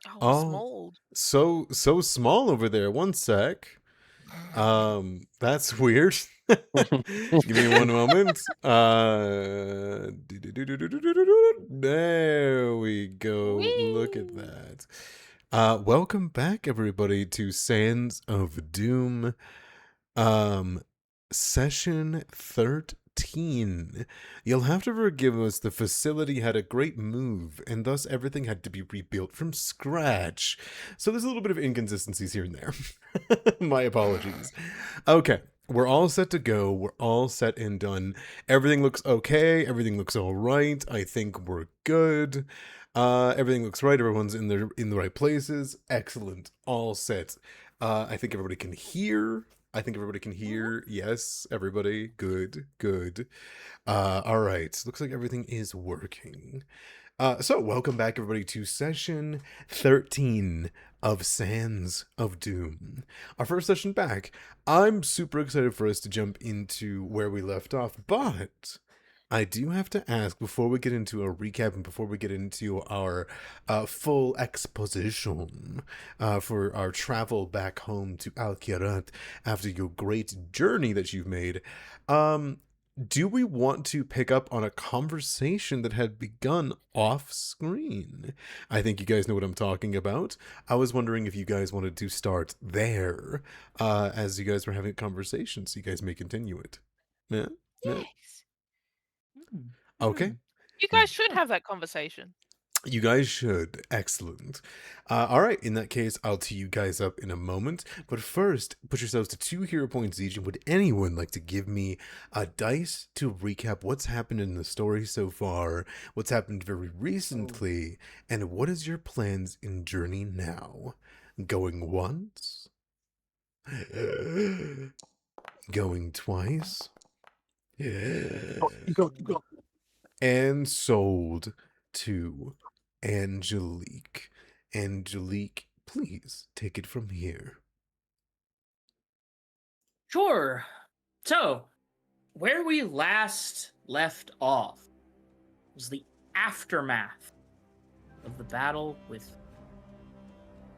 Oh, it's Oh, mold. so small over there. One sec. That's weird. Give me one moment. There we go. Look at Whee! that. Welcome back, everybody, to Sands of Doom. Um, Session 13. You'll have to forgive us, the facility had a great move, and thus everything had to be rebuilt from scratch. So there's a little bit of inconsistencies here and there. My apologies. Okay, we're all set to go. We're all set and done. Everything looks okay. Everything looks all right. I think we're good. Everything looks right. Everyone's in the right places. Excellent. All set. I think everybody can hear. I think everybody can Mhm. hear. Yes, everybody. Good, good. All right. Looks like everything is working. So welcome back, everybody, to session 13 of Sands of Doom. Our first session back. I'm super excited for us to jump into where we left off, but I do have to ask before we get into a recap and before we get into our full exposition for our travel back home to Kirat after your great journey that you've made. Um, do we want to pick up on a conversation that had begun off screen? I think you guys know what I'm talking about. I was wondering if you guys wanted to start there as you guys were having a conversation, so you guys may continue it. Yeah, yeah. Yes. Mm, Okay. mhm. You guys should have that conversation. You guys should. Excellent. All right. In that case, I'll tee you guys up in a moment. But first, put yourselves to 2 hero points each. And would anyone like to give me a dice to recap what's happened in the story so far, what's happened very Oh, recently, and what is your plans in Journey now? Going once? Going twice? you go, you go. And sold to Angelique. Angelique, please take it from here. Sure. So, where we last left off was the aftermath of the battle with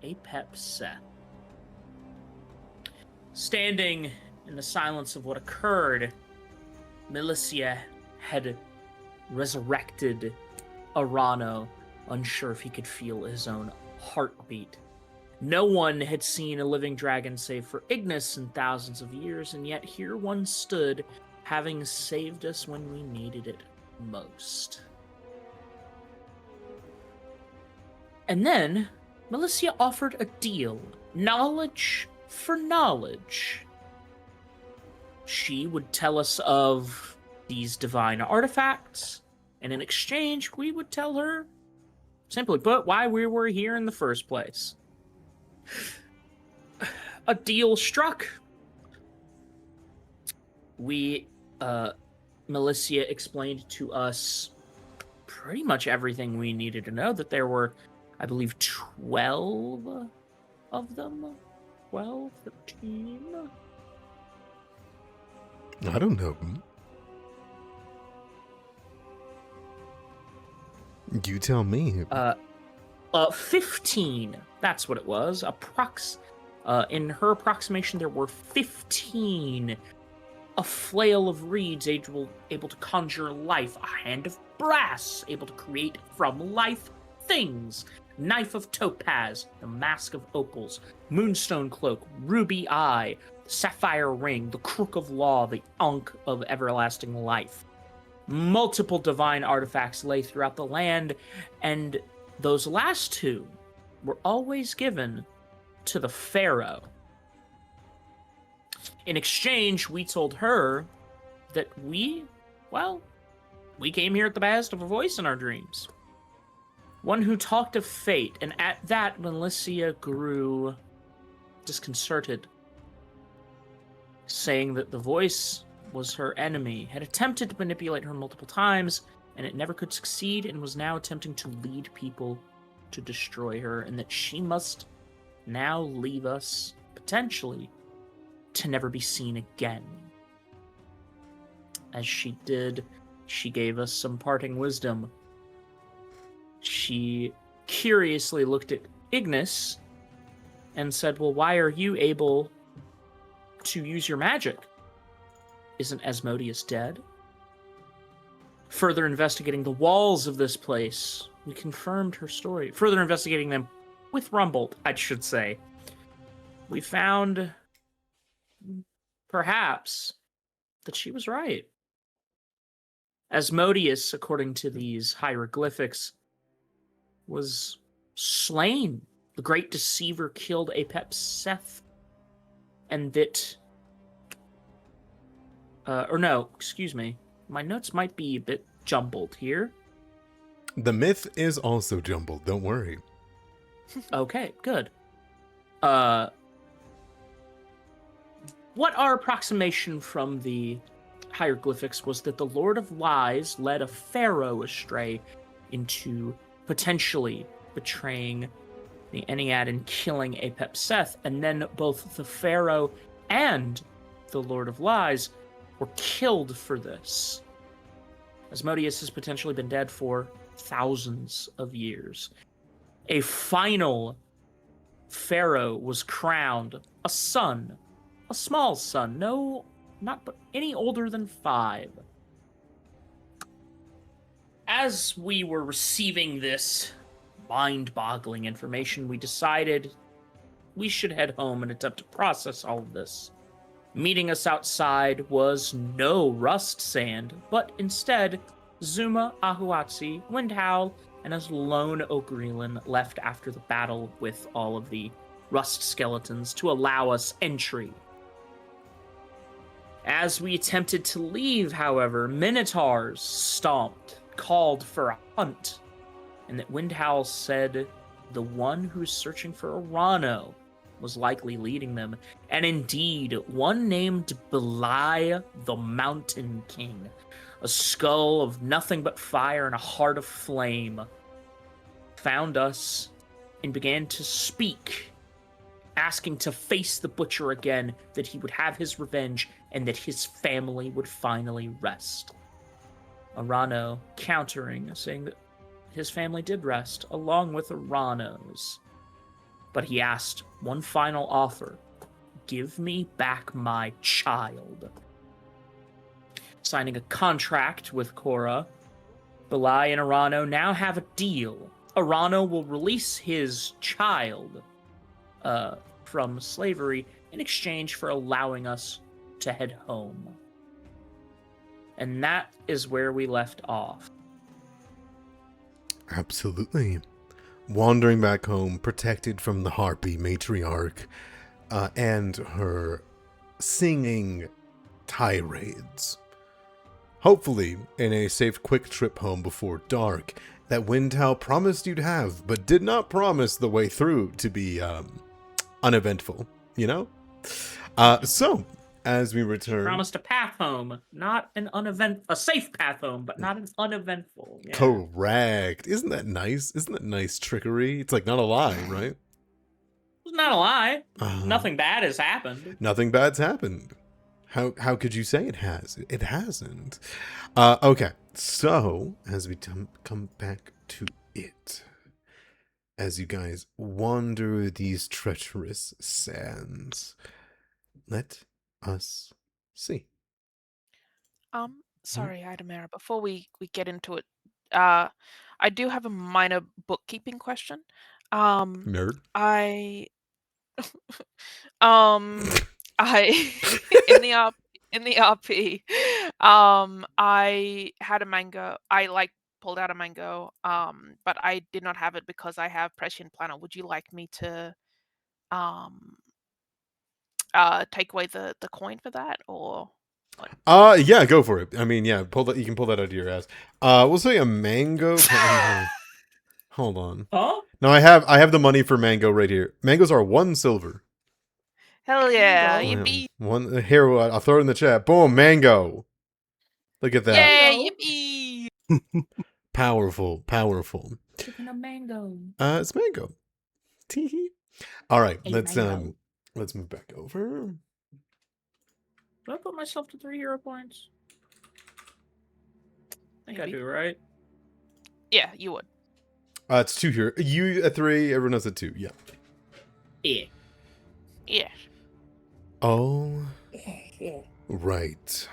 Apep Seth. Standing in the silence of what occurred, Milicia had resurrected Arano, unsure if he could feel his own heartbeat. No one had seen a living dragon save for Ignis in thousands of years, and yet here one stood, having saved us when we needed it most. And then, Milicia offered a deal, knowledge for knowledge. She would tell us of these divine artifacts, and in exchange, we would tell her, simply put, why we were here in the first place. A deal struck. We, Milicia explained to us pretty much everything we needed to know, that there were, I believe, 12 of them. 12, 13? I don't know. You tell me. 15. That's what it was. In her approximation, there were 15. A flail of reeds able to conjure life. A hand of brass able to create from life things. Knife of topaz. The mask of opals. Moonstone cloak. Ruby eye. Sapphire ring. The crook of law. The ankh of everlasting life. Multiple divine artifacts lay throughout the land, and those last two were always given to the Pharaoh. In exchange, we told her that we came here at the behest of a voice in our dreams. One who talked of fate, and at that, Milicia grew disconcerted, saying that the voice was her enemy, had attempted to manipulate her multiple times, and it never could succeed, and was now attempting to lead people to destroy her, and that she must now leave us, potentially, to never be seen again. As she did, she gave us some parting wisdom. She curiously looked at Ignis and said, well, why are you able to use your magic? Isn't Asmodeus dead? Further investigating the walls of this place, we confirmed her story. Further investigating them with Rumbold, I should say. We found, perhaps, that she was right. Asmodeus, according to these hieroglyphics, was slain. The great deceiver killed Apep Seth. And that... or no, excuse me. My notes might be a bit jumbled here. The myth is also jumbled, don't worry. Okay, good. What our approximation from the hieroglyphics was that the Lord of Lies led a pharaoh astray into potentially betraying the Ennead and killing Apep Seth, and then both the pharaoh and the Lord of Lies were killed for this. Asmodeus has potentially been dead for thousands of years. A final pharaoh was crowned, a son, a small son, no, not any older than 5. As we were receiving this mind-boggling information, we decided we should head home and attempt to process all of this. Meeting us outside was no rust sand, but instead Zuma, Ahuatsi, Windhowl, and his lone Ogreelan left after the battle with all of the rust skeletons to allow us entry. As we attempted to leave, however, minotaurs stomped, called for a hunt, and that Windhowl said the one who's searching for Arano was likely leading them. And indeed, one named Belai the Mountain King, a skull of nothing but fire and a heart of flame, found us and began to speak, asking to face the butcher again, that he would have his revenge and that his family would finally rest. Arano countering, saying that his family did rest, along with Arano's. But he asked one final offer: give me back my child. Signing a contract with Korra, Belai and Arano now have a deal. Arano will release his child from slavery in exchange for allowing us to head home. And that is where we left off. Absolutely. Wandering back home, protected from the harpy matriarch and her singing tirades. Hopefully, in a safe, quick trip home before dark that Windhowl promised you'd have, but did not promise the way through to be uneventful, you know? So, as we return... Promised a path home, not an a safe path home, but not an uneventful. Yeah. Correct. Isn't that nice? Isn't that nice trickery? It's like not a lie, right? It's not a lie. Nothing bad has happened. Nothing bad's happened. How could you say it has? It hasn't. Okay, so as we come back to it, as you guys wander these treacherous sands, let us see. Sorry, Idamara, before we get into it, I do have a minor bookkeeping question. Nerd. I I in the RP, I had a mango. I pulled out a mango, but I did not have it because I have prescient planner. Would you like me to um take away the coin for that, or what? Yeah, go for it. I mean, yeah, pull that. You can pull that out of your ass. We'll say a mango. Hold on. Huh? No, I have the money for mango right here. Mangoes are 1 silver. Hell yeah, Mango. yippee! One here. I'll throw it in the chat. Boom, mango. Look at that. Yay, Mango. yippee! Powerful. Chicken a mango. It's mango. Teehee. All right, A let's mango. move back over. Do I put myself to 3 hero points? I think I Maybe. do, right? Yeah, you would. It's 2 here. You at 3, everyone else at 2, yeah. Yeah. Yeah. Oh, right.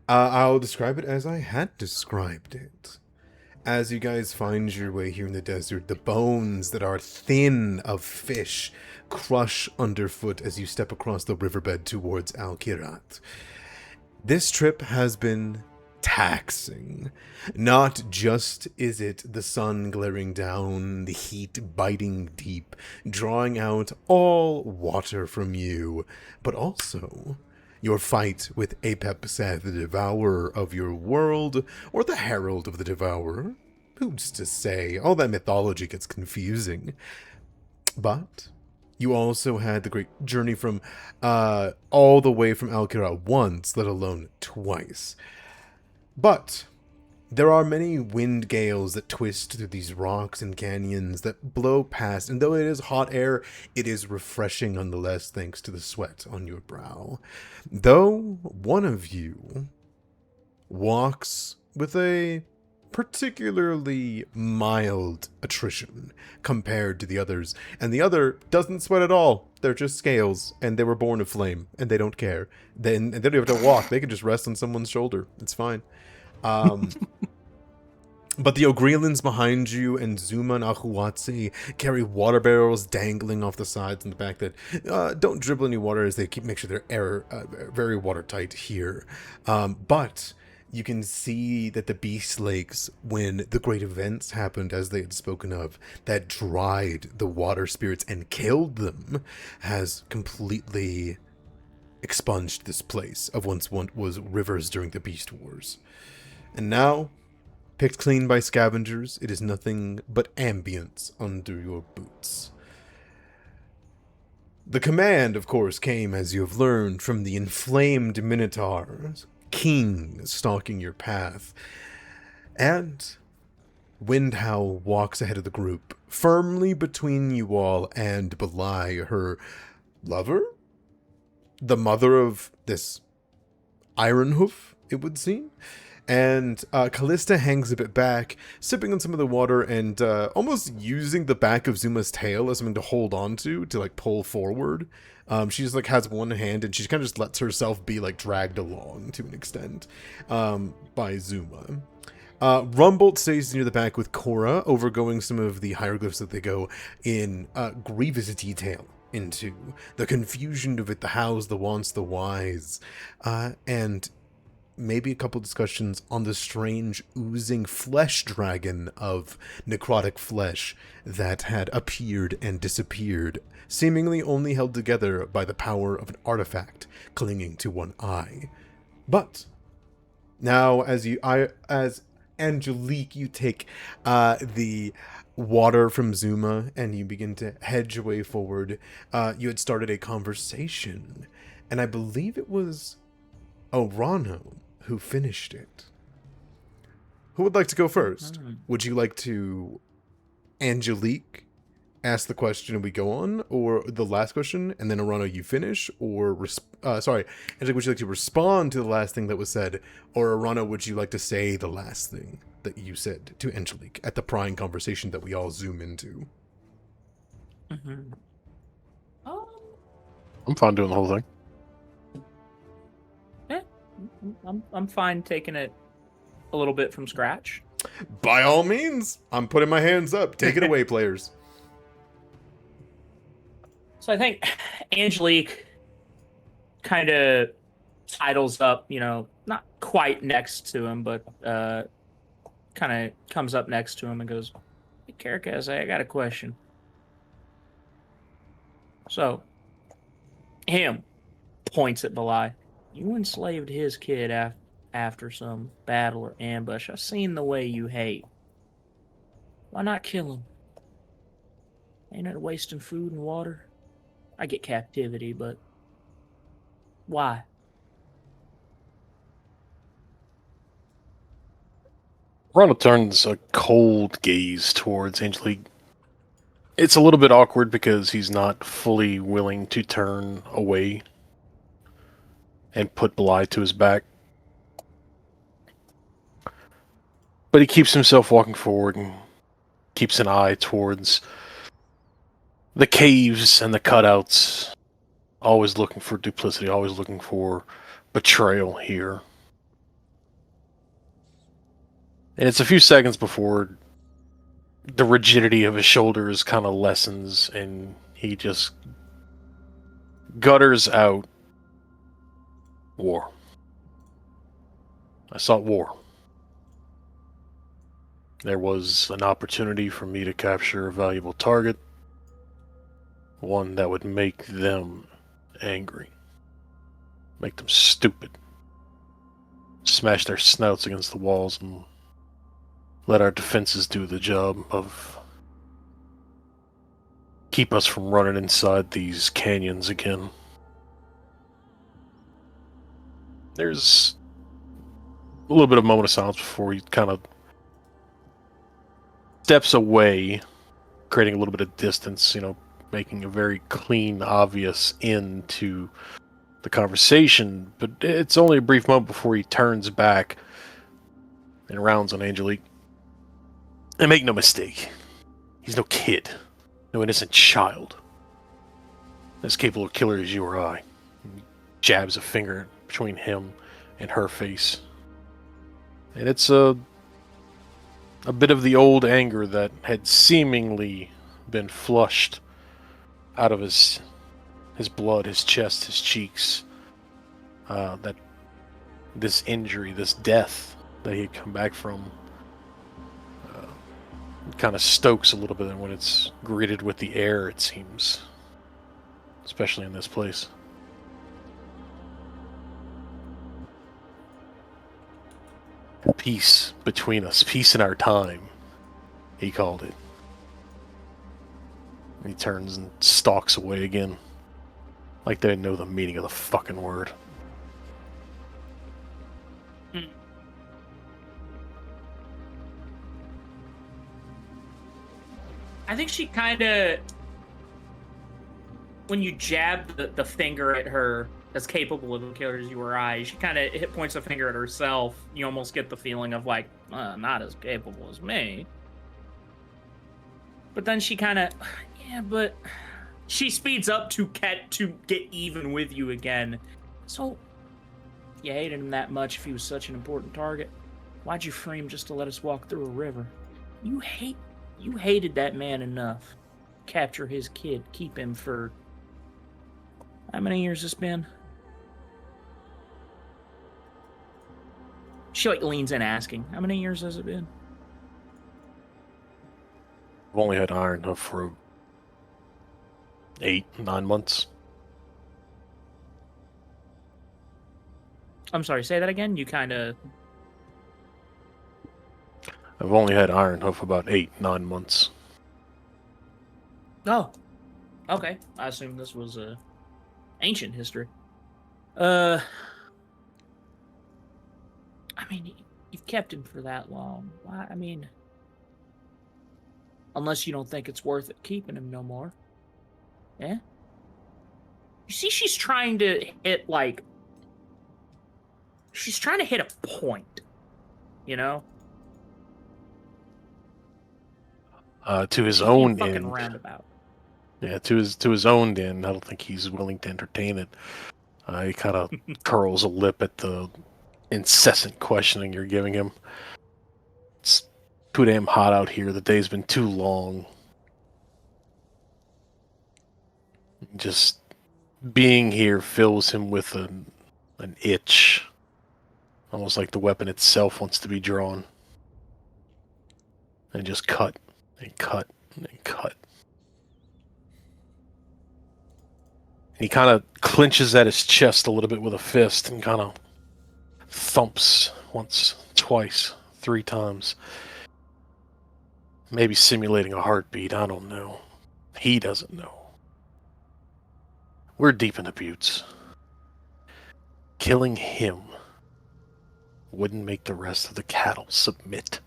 I'll describe it as I had described it. As you guys find your way here in the desert, the bones that are thin of fish crush underfoot as you step across the riverbed towards Kirat. This trip has been taxing. Not just is it the sun glaring down, the heat biting deep, drawing out all water from you, but also your fight with Apep Seth, the devourer of your world, or the herald of the devourer. Who's to say? All that mythology gets confusing. But you also had the great journey from all the way from Alkira once, let alone twice. But there are many wind gales that twist through these rocks and canyons that blow past, and though it is hot air, it is refreshing nonetheless thanks to the sweat on your brow. Though one of you walks with a particularly mild attrition compared to the others, and the other doesn't sweat at all. They're just scales, and they were born of flame, and they don't care. They don't have to walk. They can just rest on someone's shoulder. It's fine. But the Ogrelans behind you and Zuma and Ahuatsi carry water barrels dangling off the sides and the back that don't dribble any water as they make sure they're very watertight here. But you can see that the beast lakes, when the great events happened as they had spoken of, that dried the water spirits and killed them, has completely expunged this place of once was rivers during the Beast Wars. And now, picked clean by scavengers, it is nothing but ambience under your boots. The command, of course, came, as you have learned, from the inflamed minotaurs, king stalking your path. And Windhowl walks ahead of the group, firmly between you all and Belai, her lover? The mother of this Ironhoof, it would seem. And Callista hangs a bit back, sipping on some of the water and almost using the back of Zuma's tail as something to hold on to like pull forward. She just like has one hand and she kind of just lets herself be like dragged along to an extent by Zuma. Rumbolt stays near the back with Cora, overgoing some of the hieroglyphs that they go in grievous detail into. The confusion of it, the hows, the wants, the whys, and maybe a couple discussions on the strange oozing flesh dragon of necrotic flesh that had appeared and disappeared, seemingly only held together by the power of an artifact clinging to one eye. But now, as Angelique, you take the water from Zuma and you begin to hedge your way forward. You had started a conversation, and I believe it was Orano who finished it. Who would like to go first? Would you like to Angelique ask the question and we go on, or the last question and then Orano you finish, or Angelique, would you like to respond to the last thing that was said, or Orano, would you like to say the last thing that you said to Angelique at the prying conversation that we all zoom into? Mm-hmm. I'm fine doing the whole thing. I'm fine taking it a little bit from scratch. By all means, I'm putting my hands up. Take it away, players. So I think Angelique kind of sidles up, not quite next to him, but kind of comes up next to him and goes, "Hey, Karakas, I got a question." So, him points at Belai. "You enslaved his kid after some battle or ambush. I've seen the way you hate. Why not kill him? Ain't it wasting food and water? I get captivity, but why?" Ronald turns a cold gaze towards Angelique. It's a little bit awkward because he's not fully willing to turn away and put Belai to his back. But he keeps himself walking forward and keeps an eye towards the caves and the cutouts. Always looking for duplicity, always looking for betrayal here. And it's a few seconds before the rigidity of his shoulders kind of lessens and he just gutters out, "War. I sought war. There was an opportunity for me to capture a valuable target, one that would make them angry, make them stupid, smash their snouts against the walls and let our defenses do the job of keep us from running inside these canyons again." There's a little bit of moment of silence before he kind of steps away, creating a little bit of distance, making a very clean, obvious end to the conversation. But it's only a brief moment before he turns back and rounds on Angelique. And make no mistake, he's no kid, no innocent child. As capable of killer as you or I. He jabs a finger between him and her face. And it's a bit of the old anger that had seemingly been flushed out of his blood, his chest, his cheeks. That this injury, this death that he had come back from, kind of stokes a little bit when it's greeted with the air, it seems. Especially in this place. Peace between us, peace in our time, he called it. He turns and stalks away again, like they didn't know the meaning of the fucking word. I think she kind of, when you jab the finger at her, as capable of a killer as you or I, she kind of points a finger at herself. You almost get the feeling of like, not as capable as me. But then she kind of, yeah, but she speeds up to get even with you again. So, you hated him that much if he was such an important target? Why'd you free him just to let us walk through a river? You hated that man enough. Capture his kid, keep him for... How many years has been? She leans in asking, how many years has it been? I've only had iron enough for 8-9 months. I'm sorry, say that again? You kind of... I've only had iron hoof about 8-9 months. Oh. Okay. I assume this was ancient history. I mean, you've kept him for that long. Why? I mean, unless you don't think it's worth it keeping him no more. Yeah? You see, she's trying to hit, she's trying to hit a point. You know? To his own fucking end. Roundabout. Yeah, to his own end, I don't think he's willing to entertain it. He kind of curls a lip at the incessant questioning you're giving him. It's too damn hot out here. The day's been too long. Just being here fills him with an itch. Almost like the weapon itself wants to be drawn. And just cut, and cut, and cut. He kind of clenches at his chest a little bit with a fist and kind of thumps once, twice, 3 times. Maybe simulating a heartbeat, I don't know. He doesn't know. We're deep in the buttes. Killing him wouldn't make the rest of the cattle submit.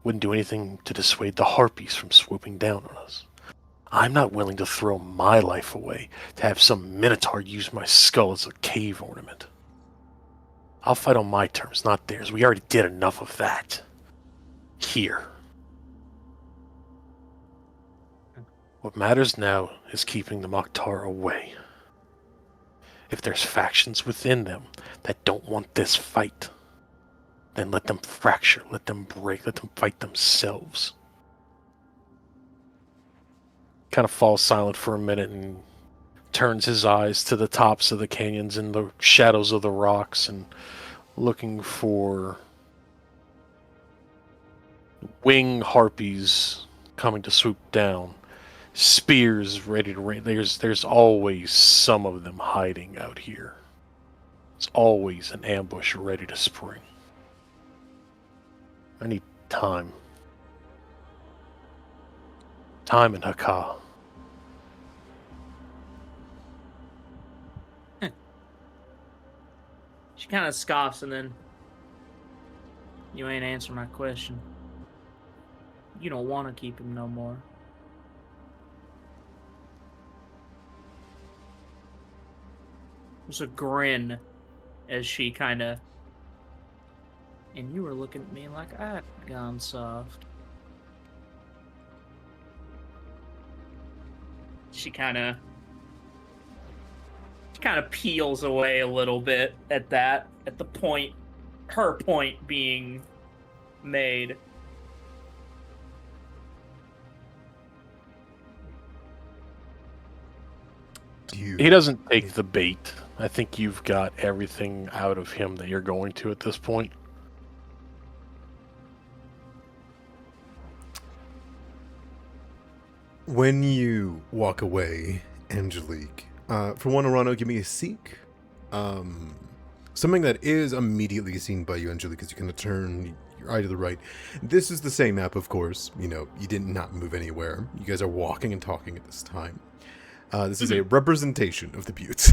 Wouldn't do anything to dissuade the harpies from swooping down on us. I'm not willing to throw my life away to have some minotaur use my skull as a cave ornament. I'll fight on my terms, not theirs. We already did enough of that. Here. What matters now is keeping the Mokhtar away. If there's factions within them that don't want this fight, then let them fracture, let them break, let them fight themselves. Kind of falls silent for a minute and turns his eyes to the tops of the canyons and the shadows of the rocks and looking for wing harpies coming to swoop down. Spears ready to rain. There's always some of them hiding out here. It's always an ambush ready to spring. I need time. Time in Hakka. She kind of scoffs and then, you ain't answering my question. You don't want to keep him no more. There's a grin as she kind of, and you were looking at me like I'd gone soft. She kind of peels away a little bit at that, at the point, her point being made. He doesn't take the bait. I think you've got everything out of him that you're going to at this point. When you walk away, Angelique, for one, Arano, give me a seek. Something that is immediately seen by you, Angelique, is you can turn your eye to the right. This is the same map, of course. You know, you did not move anywhere. You guys are walking and talking at this time. This is a representation of the buttes.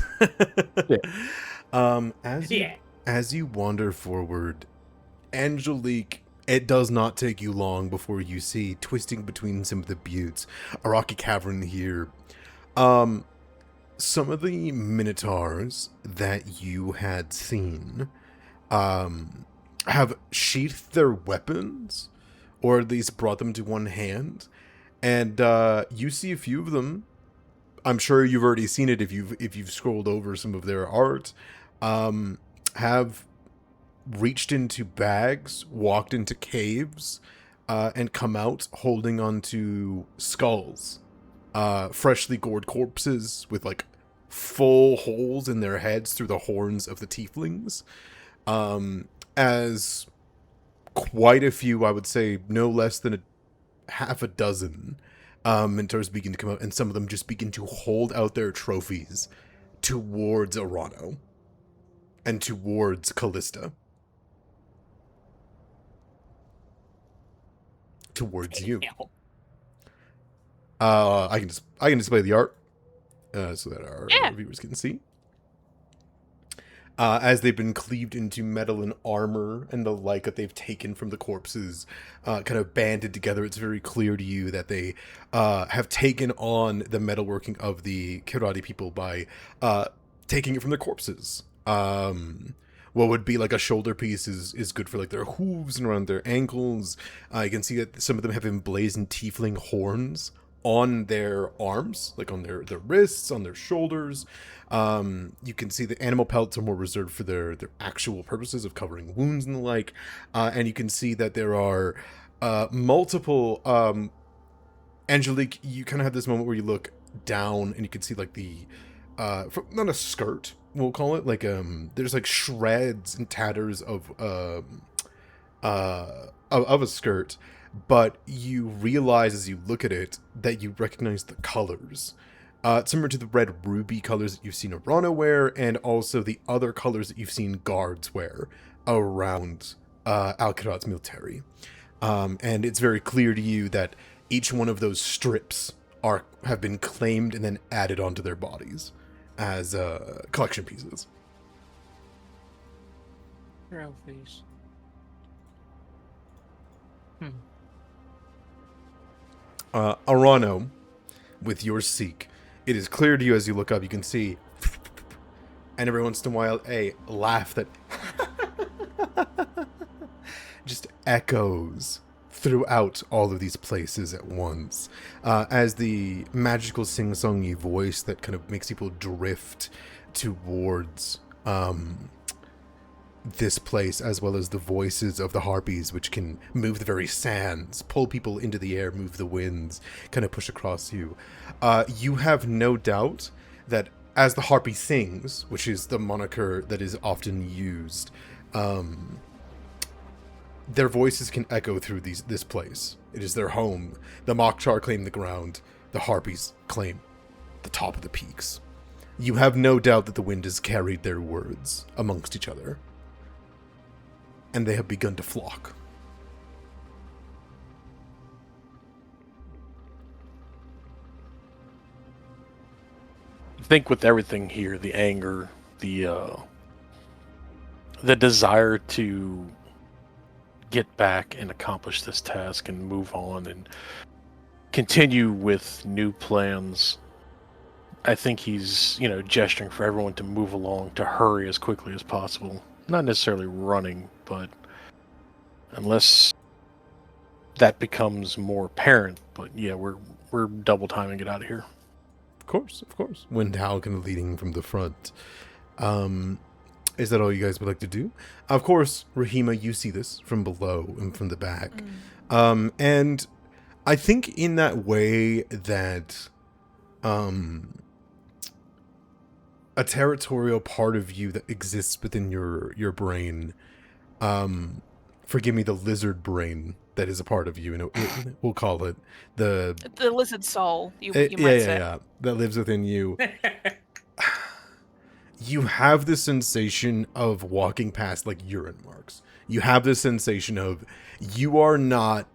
As you wander forward, Angelique, it does not take you long before you see, twisting between some of the buttes, a rocky cavern here. Some of the minotaurs that you had seen have sheathed their weapons, or at least brought them to one hand, and you see a few of them. I'm sure you've already seen it if you've scrolled over some of their art. Have reached into bags, walked into caves, and come out holding onto skulls, freshly gored corpses with like full holes in their heads through the horns of the tieflings. As quite a few, I would say, no less than half a dozen. Minotaurs begin to come out, and some of them just begin to hold out their trophies towards Arano and towards Callista. Towards you. I can display the art so that our viewers can see. As they've been cleaved into metal and armor and the like that they've taken from the corpses, kind of banded together, it's very clear to you that they have taken on the metalworking of the Kirat people by taking it from their corpses. What would be like a shoulder piece is good for like their hooves and around their ankles. You can see that some of them have emblazoned tiefling horns on their arms, like on their wrists, on their shoulders. You can see the animal pelts are more reserved for their actual purposes of covering wounds and the like. And you can see that there are multiple... Angelique, you kind of have this moment where you look down and you can see like the... not a skirt, we'll call it. Like there's like shreds and tatters of a skirt. But you realize as you look at it that you recognize the colors. Similar to the red ruby colors that you've seen Arano wear, and also the other colors that you've seen guards wear around Al-Kirat's military. And it's very clear to you that each one of those strips have been claimed and then added onto their bodies as collection pieces. Trophies. Arano, with your seek, it is clear to you as you look up, you can see, and every once in a while, a laugh that echoes throughout all of these places at once, as the magical sing-songy voice that kind of makes people drift towards this place, as well as the voices of the harpies, which can move the very sands, pull people into the air, move the winds, kind of push across you. You have no doubt that as the harpy sings, which is the moniker that is often used, their voices can echo through this place. It is their home. The Mockchar claim the ground. The harpies claim the top of the peaks. You have no doubt that the wind has carried their words amongst each other, and they have begun to flock. I think with everything here, the anger, the desire to get back and accomplish this task and move on and continue with new plans. I think he's, gesturing for everyone to move along, to hurry as quickly as possible. Not necessarily running, but unless that becomes more apparent. But yeah, we're double timing it out of here. Of course. Windhowl kind of leading from the front. Is that all you guys would like to do? Of course, Rahima, you see this from below and from the back. And I think in that way that a territorial part of you that exists within your brain, forgive me, the lizard brain that is a part of you, we'll call it the lizard soul, you might say. Yeah, that lives within you. You have the sensation of walking past like urine marks. You have the sensation of you are not,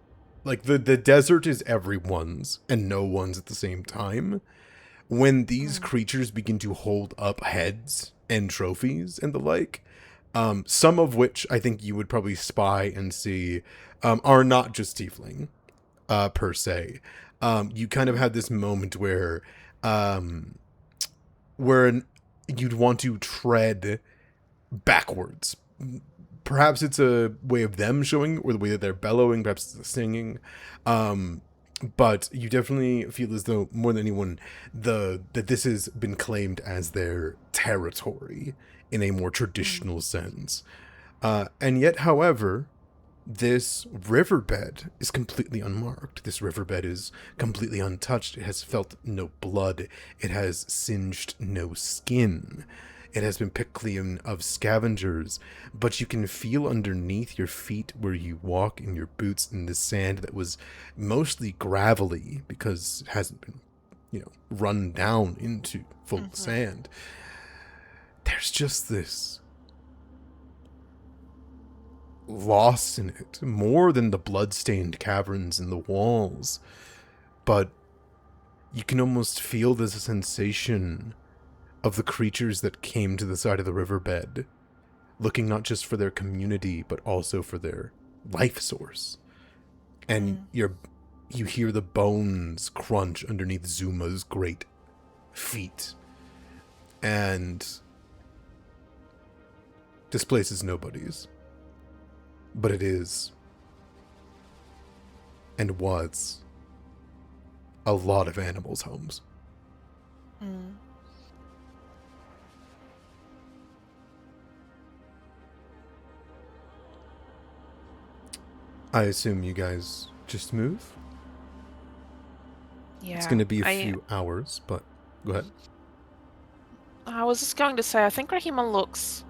like, the desert is everyone's and no one's at the same time. When these creatures begin to hold up heads and trophies and the like, some of which I think you would probably spy and see, are not just tiefling, per se. You kind of had this moment where you'd want to tread backwards. Perhaps it's a way of them showing, or the way that they're bellowing, perhaps it's the singing. But you definitely feel as though, more than anyone, that this has been claimed as their territory in a more traditional sense. And yet, however, this riverbed is completely unmarked. This riverbed is completely untouched. It has felt no blood. It has singed no skin. It has been picked clean of scavengers, but you can feel underneath your feet where you walk in your boots in the sand that was mostly gravelly because it hasn't been, run down into full sand. There's just this loss in it, more than the blood-stained caverns in the walls, but you can almost feel the sensation of the creatures that came to the side of the riverbed, looking not just for their community, but also for their life source. And you hear the bones crunch underneath Zuma's great feet. And this place is nobody's. But it is, and was, a lot of animals' homes. I assume you guys just move? Yeah. It's going to be a few hours, but go ahead. I was just going to say, I think Rahima looks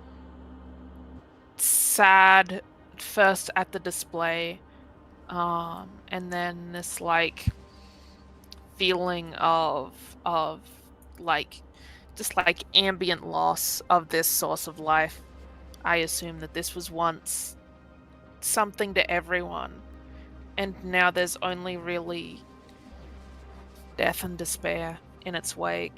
sad first at the display, and then this feeling of just ambient loss of this source of life. I assume that this was once something to everyone, and now there's only really death and despair in its wake.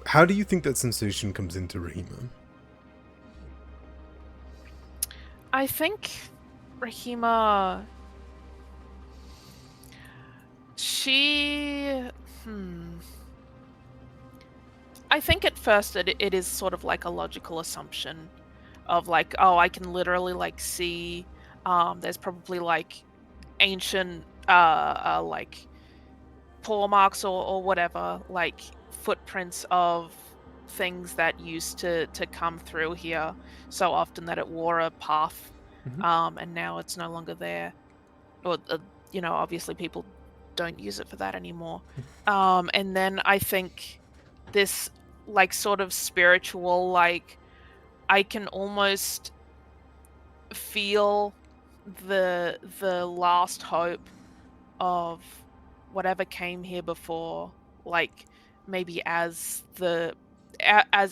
How do you think that sensation comes into Rahima? I think Rahima, I think at first it is sort of like a logical assumption of like, oh, I can literally like see there's probably like ancient like paw marks or whatever, like footprints of things that used to come through here so often that it wore a path, Mhm. and now it's no longer there. Or obviously people don't use it for that anymore. And then I think this like sort of spiritual, like I can almost feel the last hope of whatever came here before, like maybe as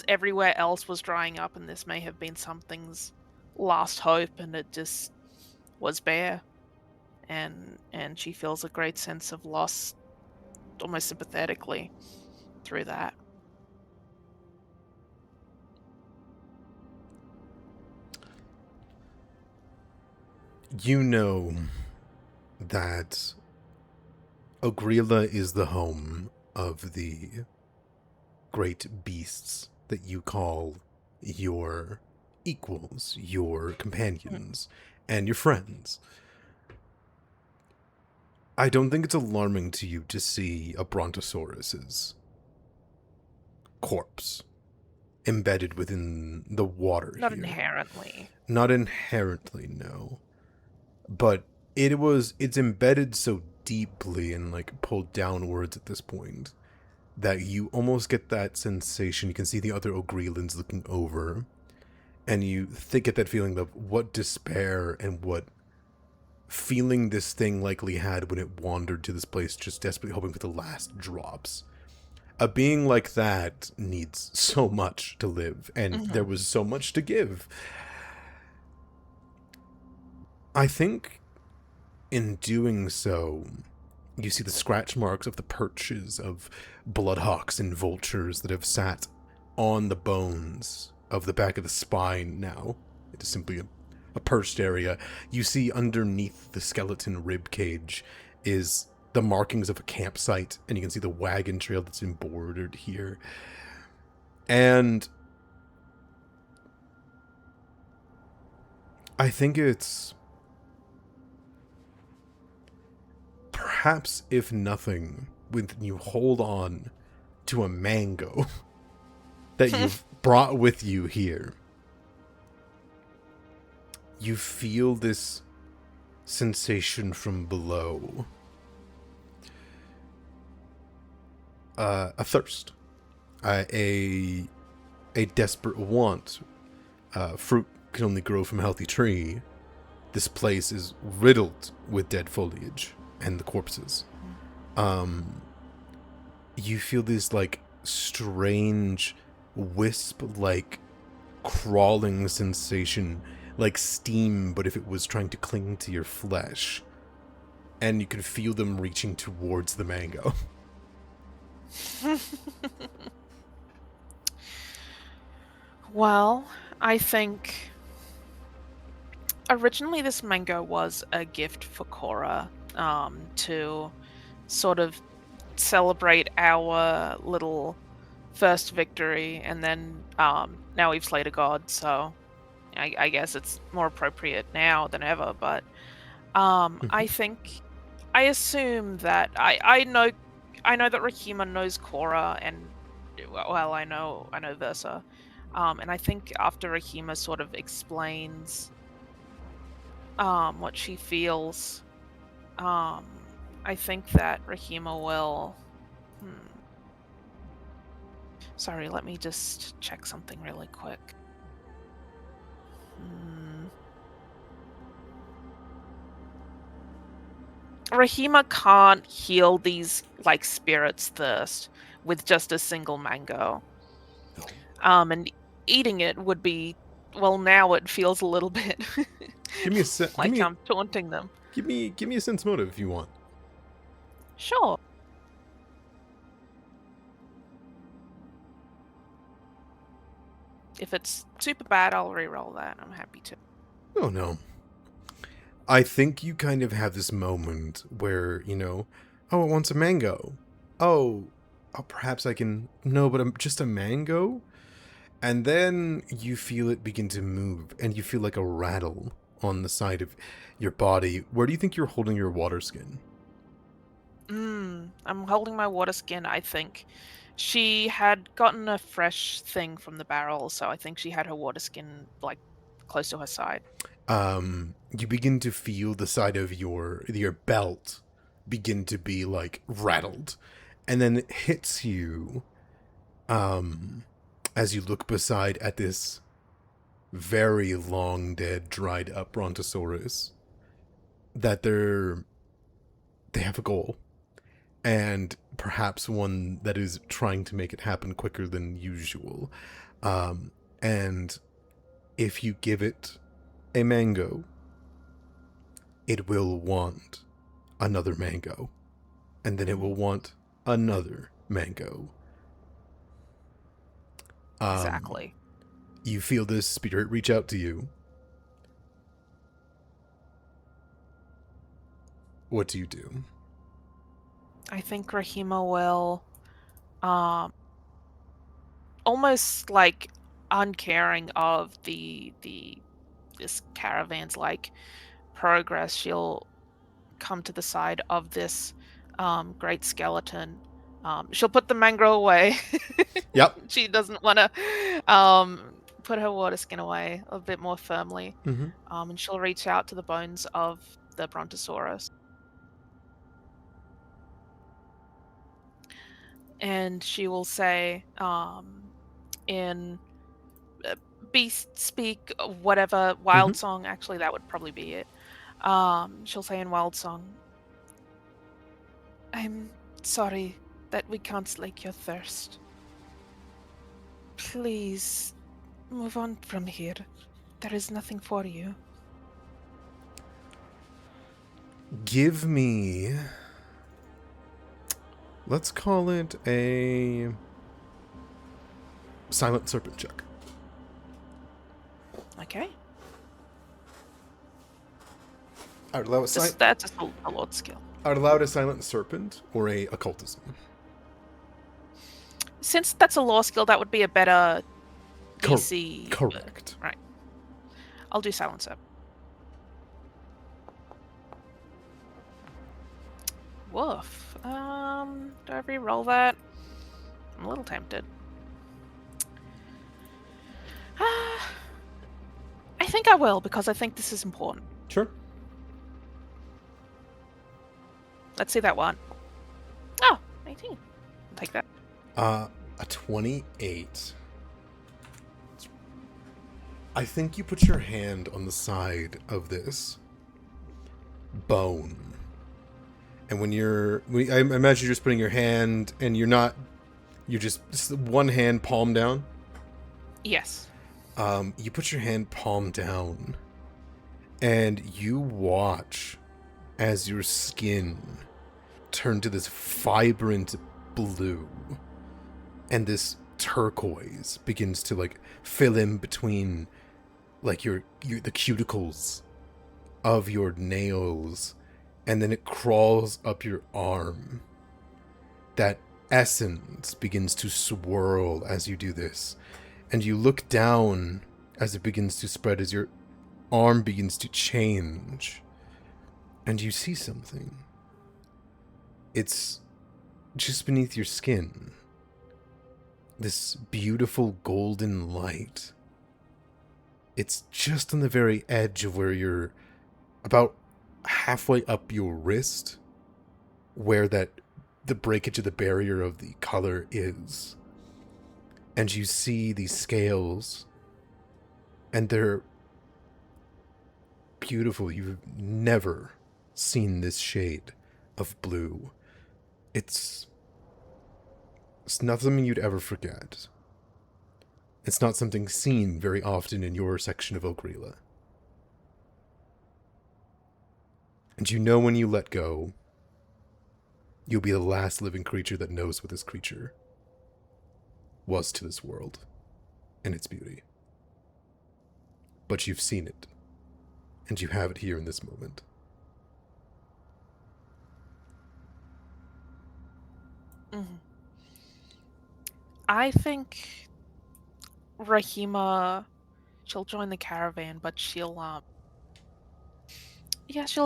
everywhere else was drying up, and this may have been something's last hope, and it just was bare, and she feels a great sense of loss, almost sympathetically, through that. You know that Ogrila is the home of the great beasts that you call your equals, your Mm. companions, and your friends. I don't think it's alarming to you to see a Brontosaurus's corpse embedded within the water Not here. inherently. Not inherently, no. But it's embedded so deeply and like pulled downwards at this point that you almost get that sensation. You can see the other Ogrelans looking over, and you get that feeling of what despair and what feeling this thing likely had when it wandered to this place just desperately hoping for the last drops. A being like that needs so much to live, and there Hmm. was so much to give. I think in doing so, you see the scratch marks of the perches of bloodhawks and vultures that have sat on the bones of the back of the spine now. It is simply a perched area. You see underneath the skeleton rib cage is the markings of a campsite, and you can see the wagon trail that's embroidered here. And I think it's perhaps, if nothing, when you hold on to a mango that you've brought with you here, you feel this sensation from below. A thirst. A desperate want. Fruit can only grow from a healthy tree. This place is riddled with dead foliage and the corpses. You feel this like strange wisp like crawling sensation, like steam, but if it was trying to cling to your flesh. And you can feel them reaching towards the mango. Well, I think originally this mango was a gift for Cora, to sort of celebrate our little first victory, and then now we've slayed a god, so I guess it's more appropriate now than ever. But I think I assume that I know that Rahima knows Cora, and well, I know Versa, and I think after Rahima sort of explains what she feels, um, I think that Rahima will. Hmm, Sorry, let me just check something really quick. Hmm. Rahima can't heal these like spirits' thirst with just a single mango. And eating it would be, well, now it feels a little bit Give me a se- give like me I'm taunting them. give me a sense motive if you want. Sure. If it's super bad, I'll re-roll that. I'm happy to. Oh no. I think you kind of have this moment where, oh, it wants a mango. Oh, oh, perhaps I can, no, but I'm just a mango? And then you feel it begin to move, and you feel like a rattle on the side of your body. Where do you think you're holding your water skin? I'm holding my water skin, I think. She had gotten a fresh thing from the barrel, so I think she had her water skin, like, close to her side. You begin to feel the side of your belt begin to be like rattled, and then it hits you um as you look beside at this very long dead dried up brontosaurus that they have a goal, and perhaps one that is trying to make it happen quicker than usual. And if you give it a mango, it will want another mango, and then it will want another mango. Exactly. You feel this spirit reach out to you. What do you do? I think Rahima will, um, almost like uncaring of this caravan's like progress, she'll come to the side of this great skeleton. She'll put the mangrove away. Yep. She doesn't want to put her water skin away a bit more firmly. Mm-hmm. And she'll reach out to the bones of the brontosaurus. And she will say, in beast speak, whatever, Mm-hmm. wild song, actually, that would probably be it. She'll say in wild song, I'm sorry that we can't slake your thirst. Please move on from here. There is nothing for you. Give me, let's call it a silent serpent check. Okay. I would allow That's a lord skill. I would allow a silent serpent or a occultism. Since that's a law skill, that would be a better DC. Correct. Right. I'll do silencer. Woof. Do I re-roll that? I'm a little tempted. I think I will, because I think this is important. Sure. Let's see that one. Oh, 18. I'll take that. A 28. I think you put your hand on the side of this bone. And I imagine you're just putting your hand, and you're just one hand palm down. Yes. You put your hand palm down, and you watch as your skin turn to this vibrant blue, and this turquoise begins to like fill in between like the cuticles of your nails, and then it crawls up your arm. That essence begins to swirl as you do this, and you look down as it begins to spread, as your arm begins to change, and you see something. It's just beneath your skin. This beautiful golden light. It's just on the very edge of where you're about halfway up your wrist, where the breakage of the barrier of the color is. And you see these scales, and they're beautiful. You've never seen this shade of blue. It's not something you'd ever forget. It's not something seen very often in your section of Ogrila. And you know when you let go, you'll be the last living creature that knows what this creature was to this world and its beauty. But you've seen it, and you have it here in this moment. Mm-hmm. I think Rahima, she'll join the caravan, but she'll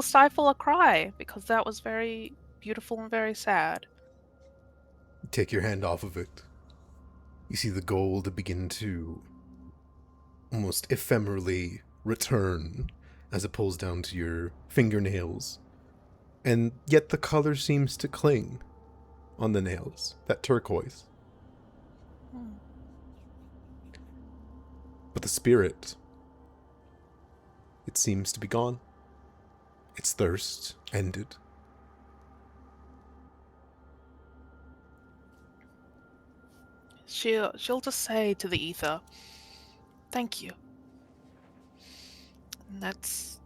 stifle a cry because that was very beautiful and very sad. Take your hand off of it. You see the gold begin to almost ephemerally return as it pulls down to your fingernails. And yet the color seems to cling on the nails, that turquoise. Hmm. But the spirit, it seems to be gone. Its thirst ended. She'll just say to the ether, "Thank you." And that's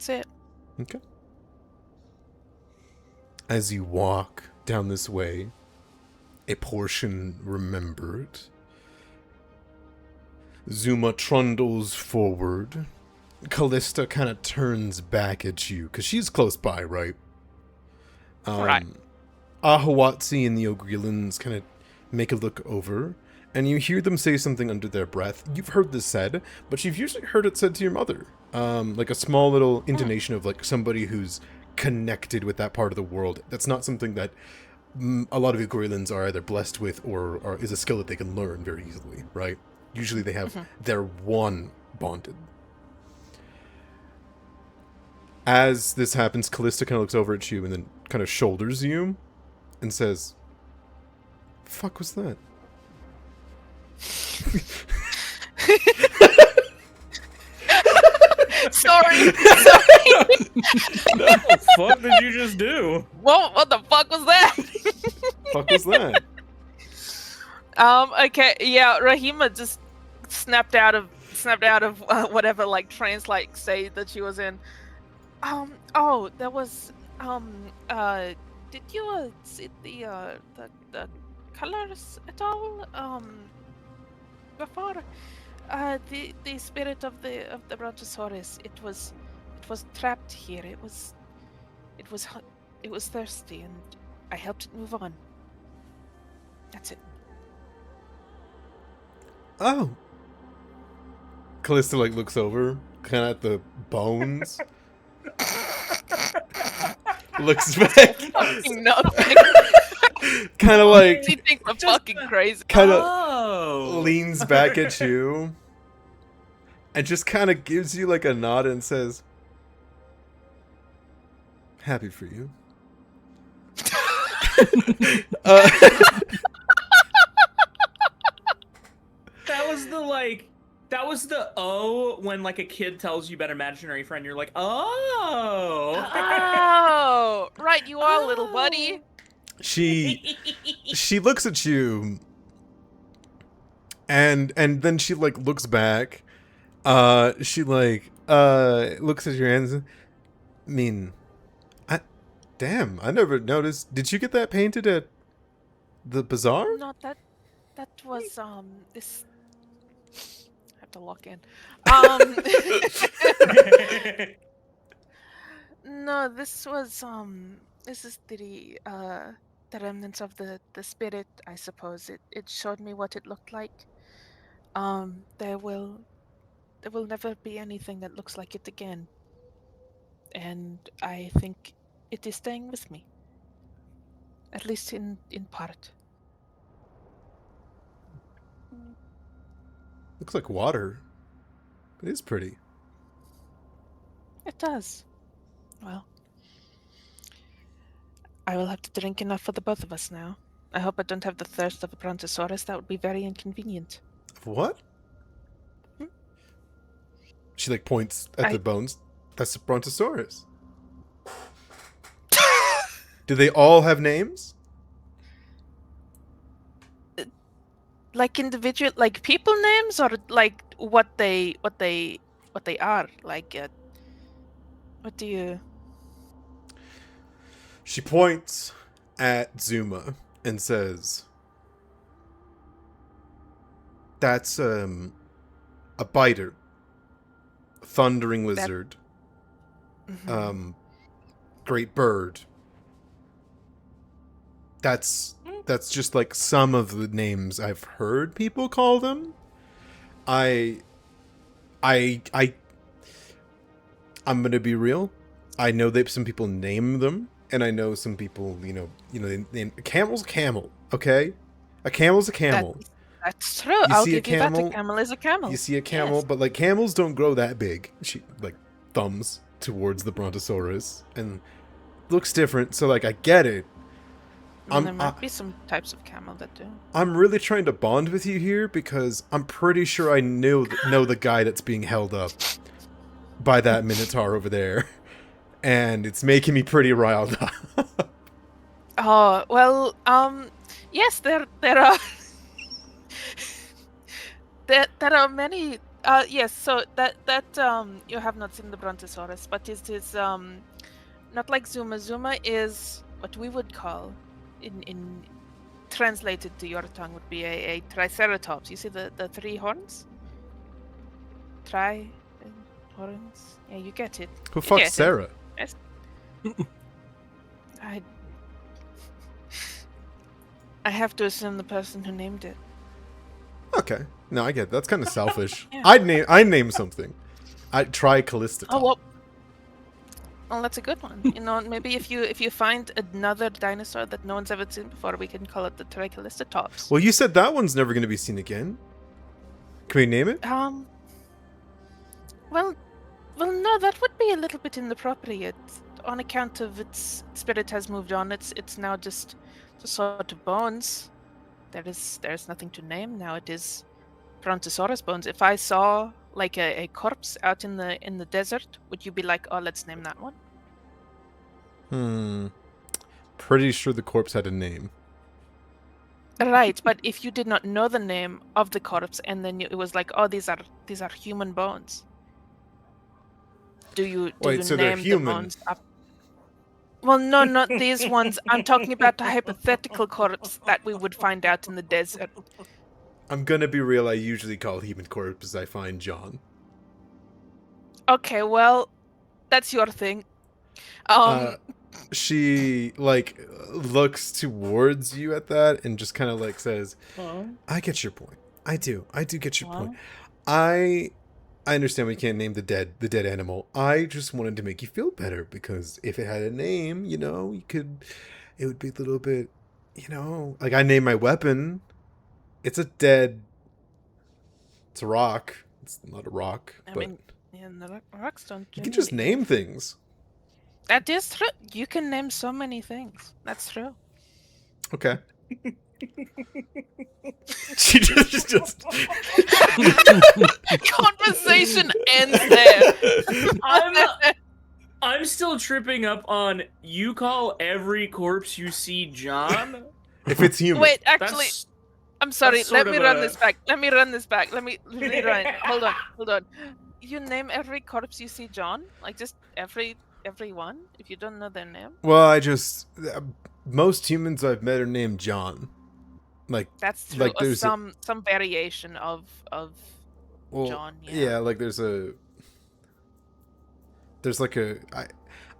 it. Okay. As you walk down this way, a portion remembered, Zuma trundles forward. Callista kind of turns back at you, because she's close by, right? Right. Ahawatsi and the Ogrelans kind of make a look over, and you hear them say something under their breath. You've heard this said, but you've usually heard it said to your mother. Like a small little intonation of like somebody who's connected with that part of the world. That's not something that a lot of Ogrelans are either blessed with or is a skill that they can learn very easily, right? Usually they have their one bonded. As this happens, Callista kind of looks over at you and then kind of shoulders you and says, "The fuck was that?" Sorry. What the fuck did you just do? What the fuck was that? Fuck was that? Okay, yeah, Rahima just snapped out of whatever like trance like state that she was in. Oh, there was did you see the colors at all? Before the spirit of the Brontosaurus, it was trapped here. It was thirsty, and I helped it move on. That's it. Oh. Callista like looks over, kind of at the bones. Looks back. Fucking nothing. Kind of like She thinks I'm fucking crazy. kind of Oh. leans back at you and just kind of gives you like a nod and says, "Happy for you." That was the oh when like a kid tells you about an imaginary friend. You're like, oh. Oh, right, you are, little buddy. She looks at you and then she like looks back. She like looks at your hands. I mean, damn, I never noticed. Did you get that painted at the bazaar? No, that was this. I have to lock in. No, this was this is the remnants of the spirit, I suppose. It showed me what it looked like. There will never be anything that looks like it again. And I think it is staying with me. At least in part. Looks like water. It is pretty. It does. Well, I will have to drink enough for the both of us now. I hope I don't have the thirst of a brontosaurus. That would be very inconvenient. What? She like points at the bones. That's the brontosaurus. Do they all have names? Like individual, like people names, or like what they are? Like, what do you? She points at Zuma and says, "That's a biter, thundering lizard, great bird, that's just like some of the names I've heard people call them. I I'm gonna be real. I know that some people name them, and I know some people, a camel's a camel. Okay, a camel's a That camel. that's true. You I'll see a give you that. A camel, camel is a you camel. see a camel, Yes. but like camels don't grow that big. She like thumbs towards the brontosaurus and looks different. So like I get it. There I, might be some types of camel that do. I'm really trying to bond with you here because I'm pretty sure I know the guy that's being held up by that minotaur over there, and it's making me pretty riled up. Oh well. Yes, there are there are many. Yes. So that you have not seen the brontosaurus, but it is not like Zuma. Zuma is what we would call in translated to your tongue would be a triceratops. You see the three horns? Horns. Yeah, you get it. Who You fucked get it. Sarah? Yes. I have to assume the person who named it. Okay, no, I get it. That's kind of selfish. Yeah. I'd name something. I'd try Callista. Oh well, that's a good one. You know, maybe if you find another dinosaur that no one's ever seen before, we can call it the Tricalicetops. Well, you said that one's never going to be seen again. Can we name it? Well, no, that would be a little bit inappropriate. On account of its spirit has moved on. It's now just sort of bones. There's nothing to name now. It is Brontosaurus bones. If I saw like a corpse out in the desert, would you be like, oh, let's name that one? Pretty sure the corpse had a name. Right, but if you did not know the name of the corpse, and then it was like, oh, these are human bones. Do you Wait, so they're name the human? bones up? Well, no, not these ones. I'm talking about a hypothetical corpse that we would find out in the desert. I'm gonna be real. I usually call human corpses I find John. Okay, well, that's your thing. She like looks towards you at that and just kind of like says, "I get your point. I do get your point. I understand we can't name the dead animal. I just wanted to make you feel better because if it had a name, it would be a little bit, like I named my weapon. It's a rock. It's not a rock, but yeah, the rocks don't. You can just name things. That is true. You can name so many things. That's true. Okay. She just Conversation ends there. I'm still tripping up on you call every corpse you see John. If it's human. Wait, actually, I'm sorry. Let me run this back. Let me run. Hold on. You name every corpse you see John? Like just everyone? If you don't know their name? Well, most humans I've met are named John. Like that's true. Like there's some variation of John. Yeah, like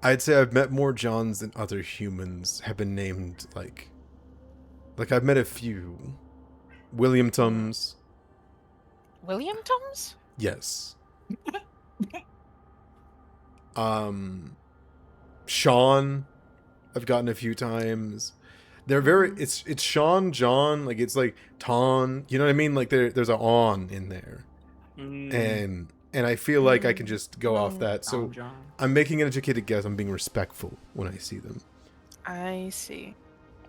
I'd say I've met more Johns than other humans have been named like I've met a few. William Tums. William Tums? Yes. Sean, I've gotten a few times. They're very it's Sean, John, like it's like Ton, you know what I mean? Like there's a on in there. And I feel like I can just go off that. So I'm making an educated guess. I'm being respectful when I see them. I see.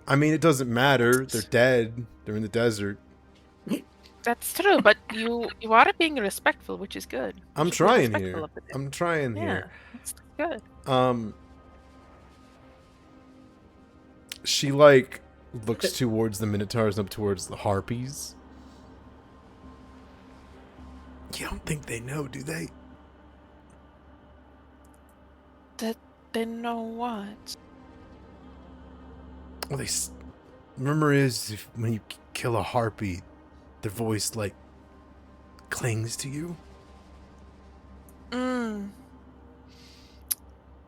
I mean, it doesn't matter. They're dead. They're in the desert. That's true, but you are being respectful, which is good. I'm trying here. I'm trying here. That's good. She like looks towards the minotaurs and up towards the harpies. You don't think they know, do they? That they know what? Well, rumor is when you kill a harpy, their voice like clings to you.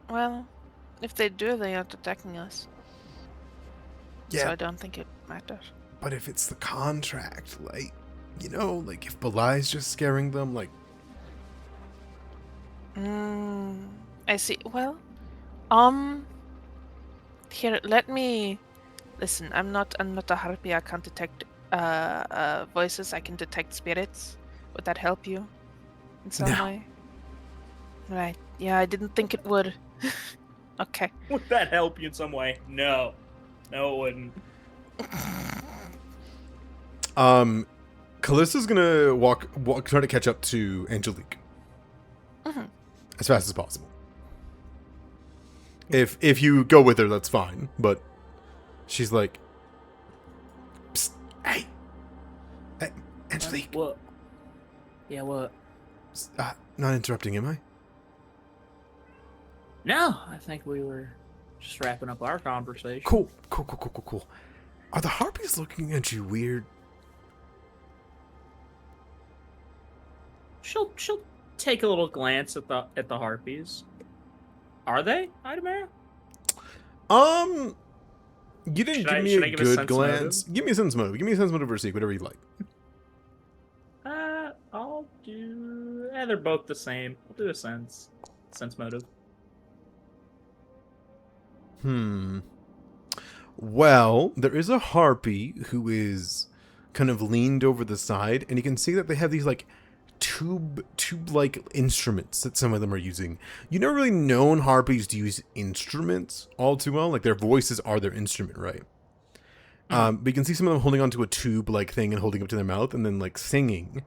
Well, if they do, they are attacking us. so Yeah, I don't think it matters. but if it's the contract, like, like if Belai's just scaring them, like, I see. Well, here, let me listen. I'm not a harpy. I can't detect voices. I can detect spirits. Would that help you in some no. way? Right. Yeah, I didn't think it would. Okay. Would that help you in some way? No. No, it wouldn't. Callista's gonna walk, try to catch up to Angelique as fast as possible. If you go with her, that's fine. But she's like, Psst, hey, Angelique. What? Yeah, what? Not interrupting, am I? No, I think we were just wrapping up our conversation. Cool. Are the harpies looking at you weird? She'll take a little glance at the harpies. Are they, Idamara? You didn't Should give I- me should a I give a good sense glance. Give me a sense motive. Give me a sense motive or seek, whatever you like. I'll do. They're both the same. I'll do a sense motive. Well, there is a harpy who is kind of leaned over the side, and you can see that they have these like tube-like instruments that some of them are using. You never really known harpies to use instruments all too well. Like their voices are their instrument, right? But you can see some of them holding onto a tube-like thing and holding it up to their mouth, and then like singing.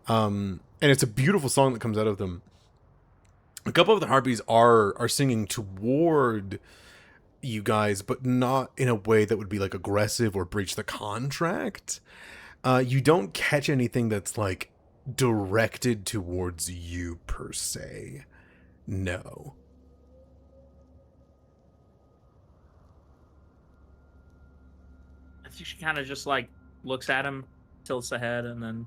And it's a beautiful song that comes out of them. A couple of the harpies are singing toward you guys, but not in a way that would be like aggressive or breach the contract. You don't catch anything that's like directed towards you per se. No. I think she kind of just like looks at him, tilts the head, and then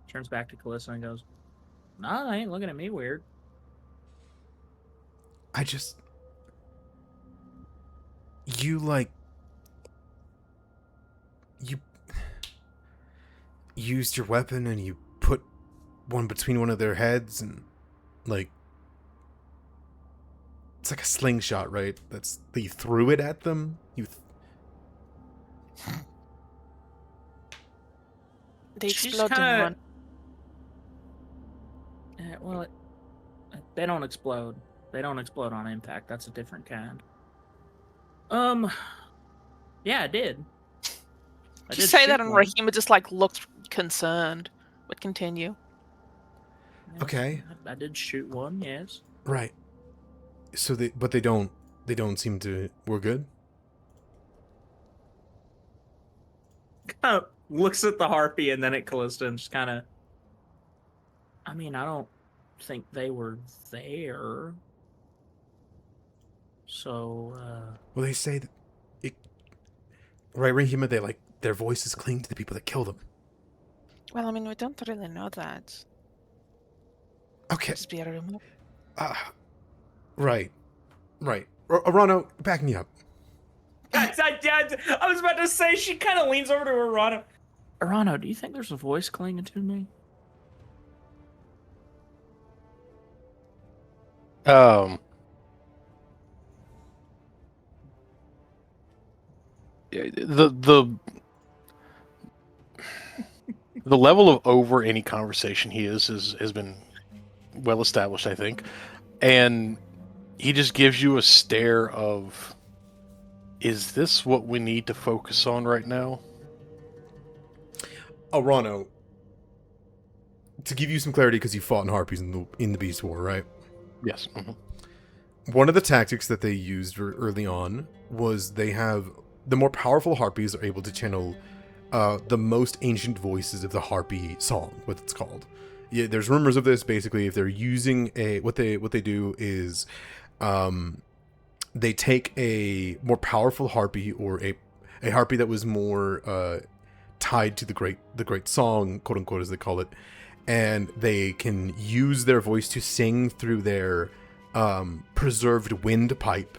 turns back to Calista and goes, "No, they ain't looking at me weird." You like you used your weapon and you put one between one of their heads, and like it's like a slingshot, right? You threw it at them. They She's explode in kinda- one. Well, they don't explode. They don't explode on impact. That's a different kind. Yeah, I did. Did you say that, and Rahima just like looked concerned. But continue. Yes, Okay. I did shoot one. Yes. Right. So they don't seem to. We're good. Kind of looks at the harpy and then at Callista and just kind of. I mean, I don't think they were there. So. Well, they say that right, Rahima, they like their voices cling to the people that kill them. Well, I mean, we don't really know that. Okay. Just be a rumor. Right. Arano, back me up. I was about to say, she kind of leans over to Arano. Arano, do you think there's a voice clinging to me? The level of over any conversation he has been well established, I think, and he just gives you a stare of, is this what we need to focus on right now? Arano, to give you some clarity, because you fought in harpies in the Beast War, right? Yes. One of the tactics that they used early on was they have the more powerful harpies are able to channel the most ancient voices of the harpy song, what it's called. Yeah, there's rumors of this. Basically, if they're using what they do is they take a more powerful harpy or a harpy that was more tied to the great song, quote unquote, as they call it, and they can use their voice to sing through their preserved windpipe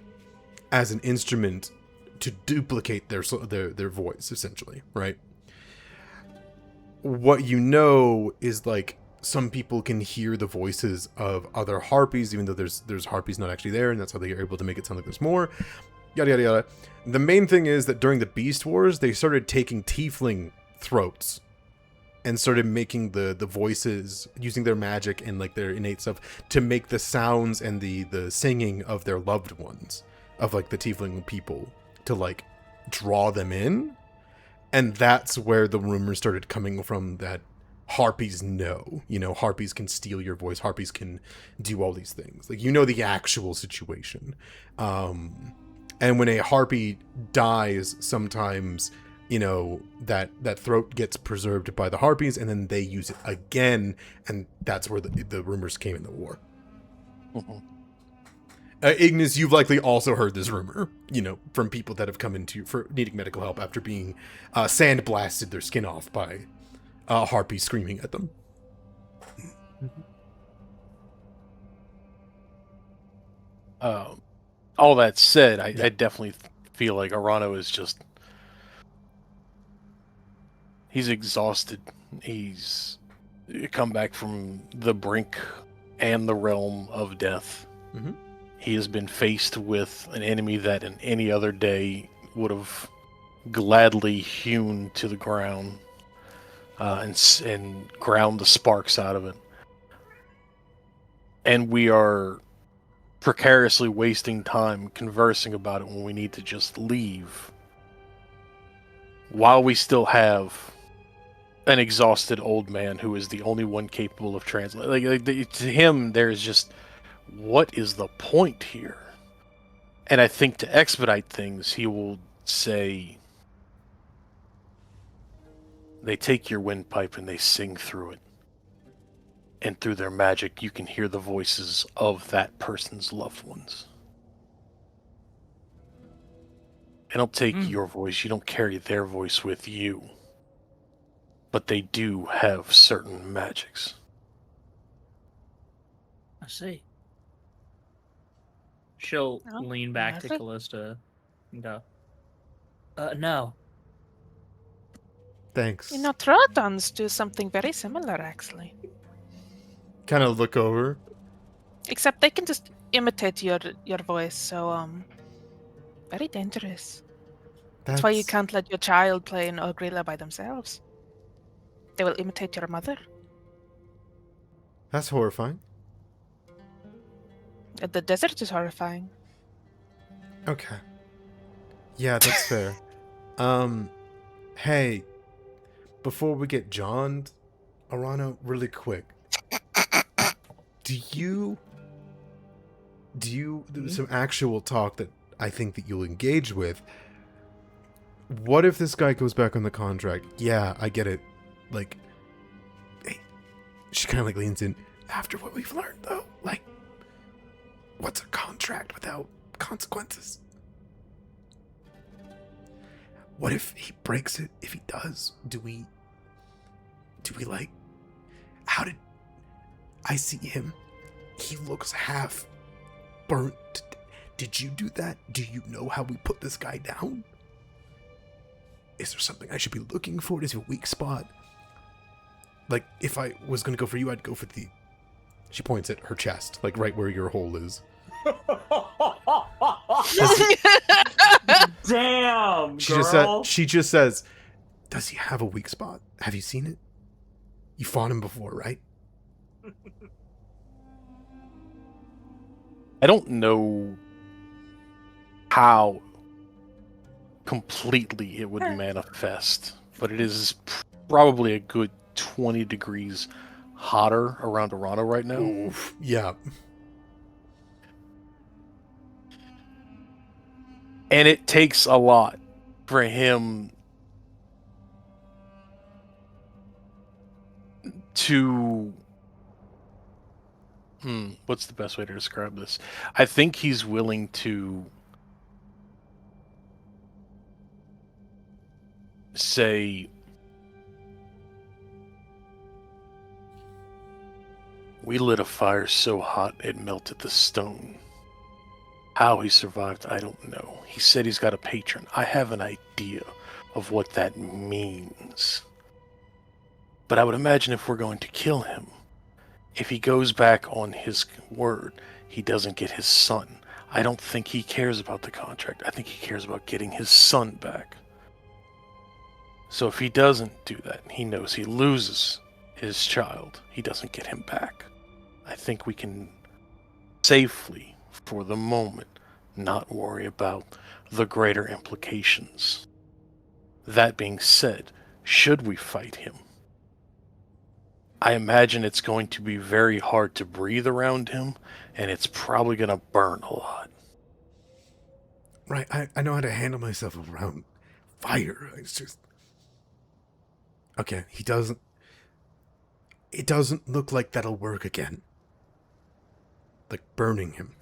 as an instrument to duplicate their voice, essentially, right? What you know is like some people can hear the voices of other harpies, even though there's harpies not actually there, and that's how they are able to make it sound like there's more. Yada yada yada. The main thing is that during the Beast Wars, they started taking tiefling throats and started making the voices, using their magic and like their innate stuff to make the sounds and the singing of their loved ones, of like the tiefling people, to like draw them in. And that's where the rumors started coming from, that harpies know, harpies can steal your voice, harpies can do all these things, like, the actual situation. And when a harpy dies, sometimes that throat gets preserved by the harpies, and then they use it again, and that's where the rumors came in the war. Mm-hmm. Ignis, you've likely also heard this rumor, from people that have come into for needing medical help after being sandblasted their skin off by harpies screaming at them. All that said, I definitely feel like Arano is just... He's exhausted. He's come back from the brink and the realm of death. Mm-hmm. He has been faced with an enemy that in any other day would have gladly hewn to the ground and ground the sparks out of it. And we are precariously wasting time conversing about it when we need to just leave, while we still have an exhausted old man who is the only one capable of translating. To him, there's just, what is the point here? And I think to expedite things, he will say, they take your windpipe and they sing through it. And through their magic, you can hear the voices of that person's loved ones. They don't take your voice, you don't carry their voice with you. But they do have certain magics. I see. She'll Oh, lean back to mother. Callista and go, no. Thanks. Trotons do something very similar, actually. Kind of look over. Except they can just imitate your voice, so very dangerous. That's why you can't let your child play an Ogrilla by themselves. They will imitate your mother. That's horrifying. The desert is horrifying. Okay. Yeah, that's fair. Hey, before we get Johned, Arano, really quick. There's some actual talk that I think that you'll engage with. What if this guy goes back on the contract? Yeah, I get it. Like, hey, she kind of like leans in. After what we've learned, though, like, what's a contract without consequences? What if he breaks it? If he does, do we like, how did I see him? He looks half burnt. Did you do that? Do you know how we put this guy down? Is there something I should be looking for? Is it a weak spot? Like, if I was going to go for you, I'd go for the... She points at her chest, like right where your hole is. Damn, She just says, does he have a weak spot? Have you seen it? You fought him before, right? I don't know how completely it would manifest, but it is probably a good 20 degrees hotter around Arano right now. Oof, yeah. And it takes a lot for him to... what's the best way to describe this? I think he's willing to say, we lit a fire so hot it melted the stone. How he survived, I don't know. He said he's got a patron. I have an idea of what that means. But I would imagine if we're going to kill him, if he goes back on his word, he doesn't get his son. I don't think he cares about the contract. I think he cares about getting his son back. So if he doesn't do that, he knows he loses his child. He doesn't get him back. I think we can safely, for the moment, not worry about the greater implications. That being said, should we fight him? I imagine it's going to be very hard to breathe around him, and it's probably going to burn a lot. Right, I know how to handle myself around fire. It's just... Okay, he doesn't... It doesn't look like that'll work again. Like burning him.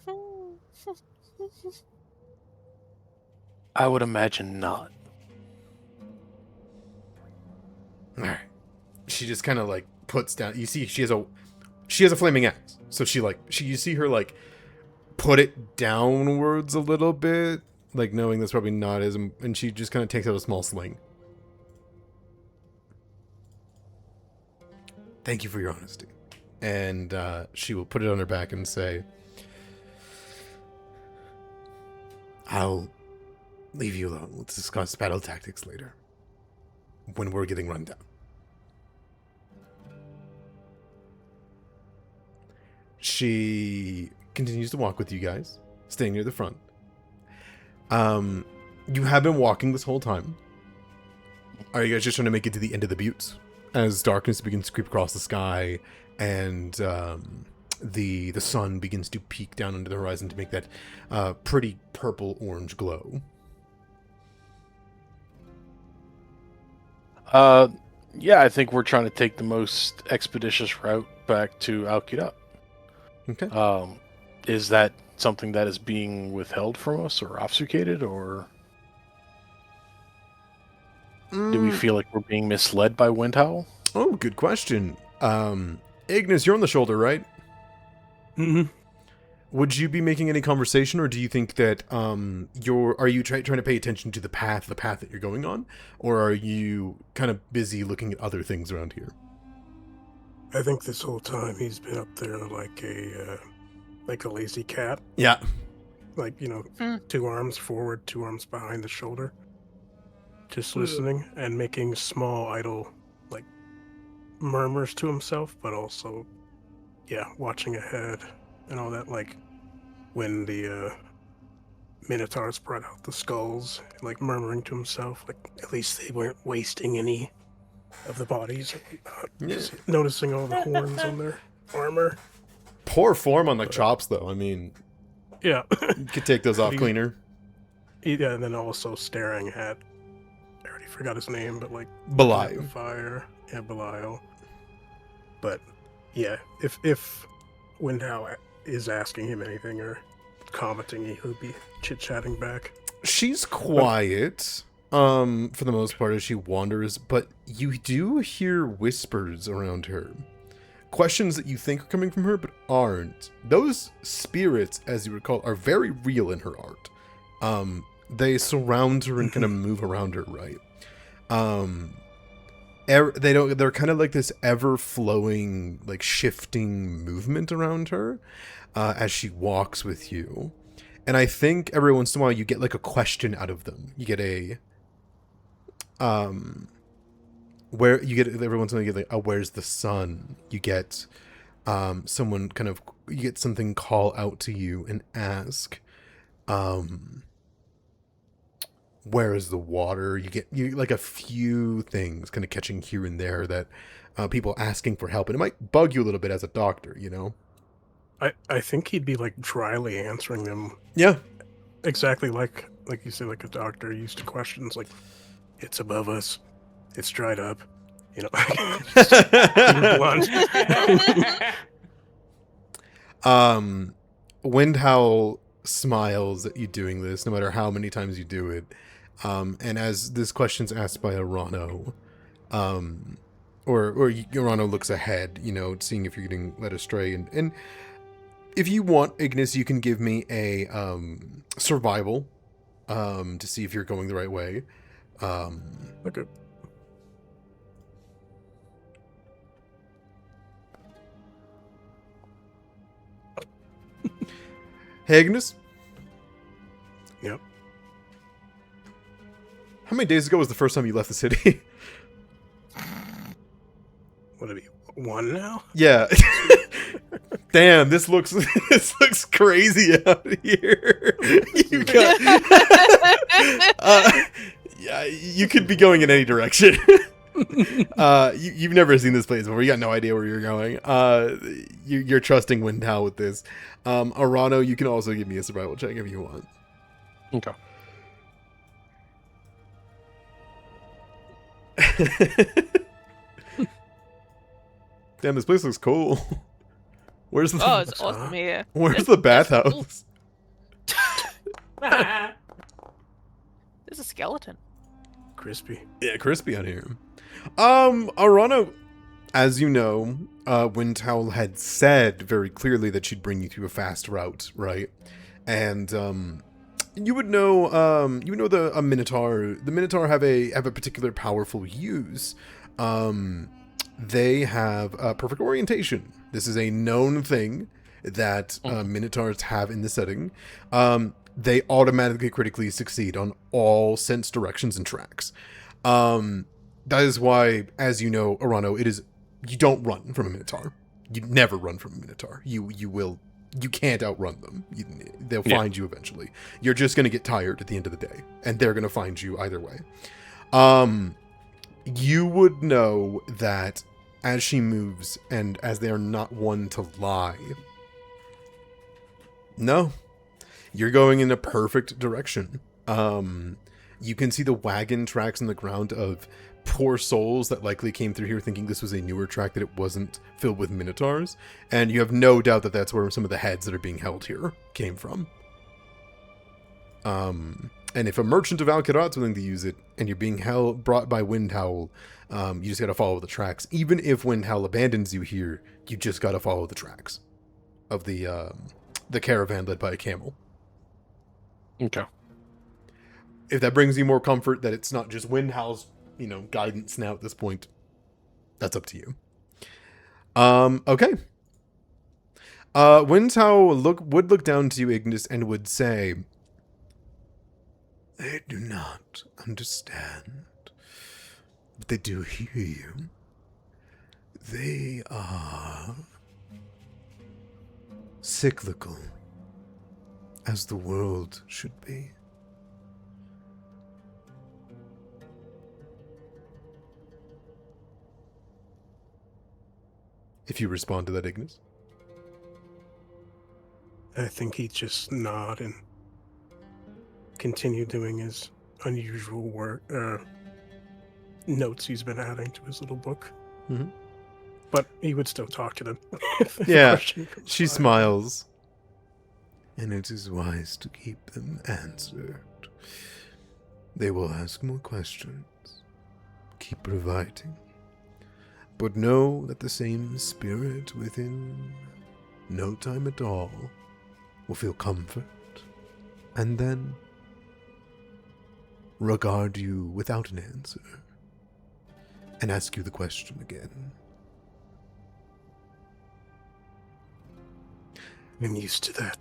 I would imagine not. Alright. She just kind of like puts down... You see, she has a flaming axe. So you see her like put it downwards a little bit, like knowing that's probably not as... And she just kind of takes out a small sling. Thank you for your honesty. And she will put it on her back and say, I'll leave you alone. Let's discuss battle tactics later, when we're getting run down. She continues to walk with you guys, staying near the front. You have been walking this whole time. Are you guys just trying to make it to the end of the buttes? As darkness begins to creep across the sky, and the sun begins to peek down into the horizon to make that pretty purple-orange glow. Yeah, I think we're trying to take the most expeditious route back to Kirat. Okay. Is that something that is being withheld from us or obfuscated, or do we feel like we're being misled by Windhowl? Oh, good question. Ignis, you're on the shoulder, right? Mm-hmm. Would you be making any conversation, or do you think that are you trying to pay attention to the path that you're going on, or are you kind of busy looking at other things around here? I think this whole time he's been up there like a lazy cat. Yeah. Like, 2 arms forward, 2 arms behind the shoulder. Just listening and making small, idle, like, murmurs to himself, but also, watching ahead and all that. Like, when the minotaurs brought out the skulls, like, murmuring to himself, like, at least they weren't wasting any of the bodies. Just noticing all the horns on their armor. Poor form on the chops, though. I mean, Yeah. you could take those off cleaner. Yeah, and then also staring at, I already forgot his name, but like Belial. Fire. Yeah, Belial. But yeah, if Windhowl is asking him anything or commenting, he'll be chit-chatting back. She's quiet, for the most part, as she wanders, but you do hear whispers around her. Questions that you think are coming from her, but aren't. Those spirits, as you recall, are very real in her art. They surround her and kind of move around her, right? They're kind of like this ever-flowing, like, shifting movement around her, as she walks with you. And I think every once in a while you get, like, a question out of them. You get every once in a while you get, like, where's the sun? You get, you get something call out to you and ask, where is the water? You get like a few things kind of catching here and there that people asking for help, and it might bug you a little bit as a doctor, I think he'd be like dryly answering them. Yeah, exactly like you say, like a doctor used to questions like, "It's above us, it's dried up," just being blunt. Windhowl smiles at you doing this, no matter how many times you do it. And as this question's asked by Arano, or Arano looks ahead, seeing if you're getting led astray, and if you want, Ignis, you can give me a survival to see if you're going the right way. Okay. Hey, Ignis. Yep. How many days ago was the first time you left the city? What are we, 1 now? Yeah. Damn, this looks crazy out here. You got, yeah, you could be going in any direction. You've never seen this place before. You got no idea where you're going. You're trusting Windhow with this. Arano, you can also give me a survival check if you want. Okay. Damn, this place looks cool. Where's the Oh, it's awesome here. Where's the bathhouse? There's a skeleton. Crispy. Yeah, crispy on here. Arano, as you know, Windhowl had said very clearly that she'd bring you through a fast route, right? And you would know the Minotaur. The Minotaur have a particular powerful use. They have perfect orientation. This is a known thing that Minotaurs have in the setting. They automatically critically succeed on all sense directions and tracks. That is why, as you know, Arano, you don't run from a Minotaur. You never run from a Minotaur. You can't outrun them. They'll find you eventually. You're just going to get tired at the end of the day, and they're going to find you either way. You would know that as she moves, and as they are not one to lie, no, you're going in a perfect direction. You can see the wagon tracks on the ground of poor souls that likely came through here thinking this was a newer track, that it wasn't filled with Minotaurs, and you have no doubt that that's where some of the heads that are being held here came from. And if a merchant of Kirat's willing to use it, and you're being brought by Windhowl, you just gotta follow the tracks. Even if Windhowl abandons you here, you just gotta follow the tracks of the caravan led by a camel. Okay. If that brings you more comfort that it's not just Windhowl's, guidance now at this point, that's up to you. Okay. Windhowl would look down to you, Ignis, and would say, "They do not understand, but they do hear you. They are cyclical, as the world should be. If you respond to that, Ignis. I think he'd just nod and continue doing his unusual work, notes he's been adding to his little book. Mm-hmm. But he would still talk to them. if a Yeah, question comes she by. smiles. And it is wise to keep them answered. They will ask more questions. Keep providing. But know that the same spirit within no time at all will feel comfort, and then regard you without an answer, and ask you the question again. I'm used to that.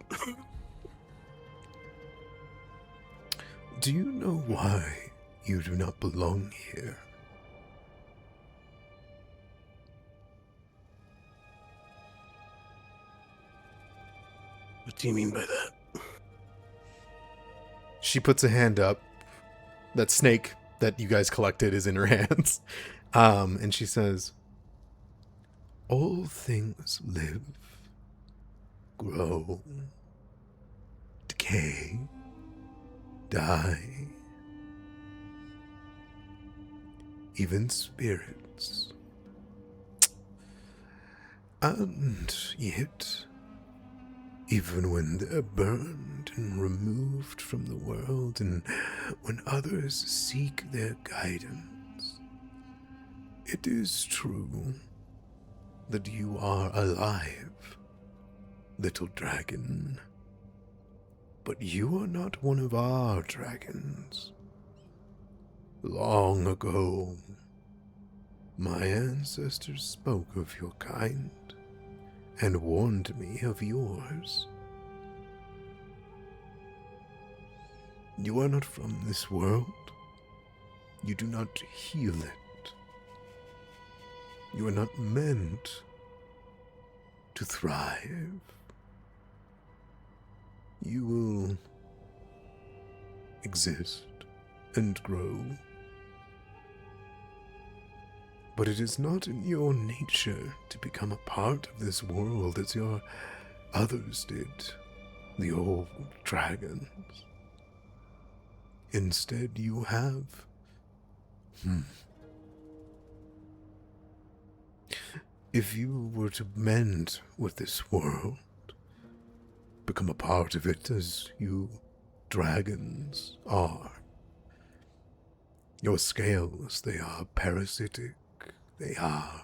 Do you know why you do not belong here? What do you mean by that? She puts a hand up. That snake that you guys collected is in her hands. And she says, "All things live, grow, decay, die. Even spirits. And yet, even when they're burned and removed from the world, and when others seek their guidance, it is true that you are alive, little dragon. But you are not one of our dragons. Long ago, my ancestors spoke of your kind and warned me of yours. You are not from this world. You do not heal it. You are not meant to thrive. You will exist and grow. But it is not in your nature to become a part of this world as your others did, the old dragons. Instead, you have... If you were to mend with this world, become a part of it as you dragons are, your scales, they are parasitic, they are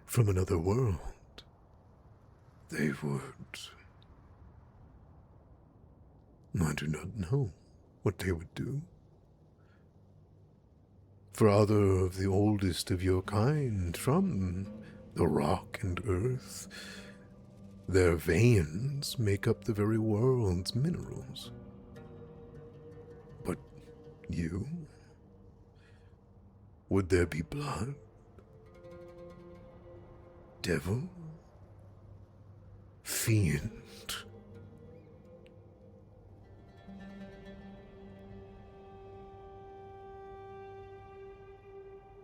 from another world. They would... I do not know what they would do. For other of the oldest of your kind from the rock and earth, their veins make up the very world's minerals. But you? Would there be blood? Devil? Fiend?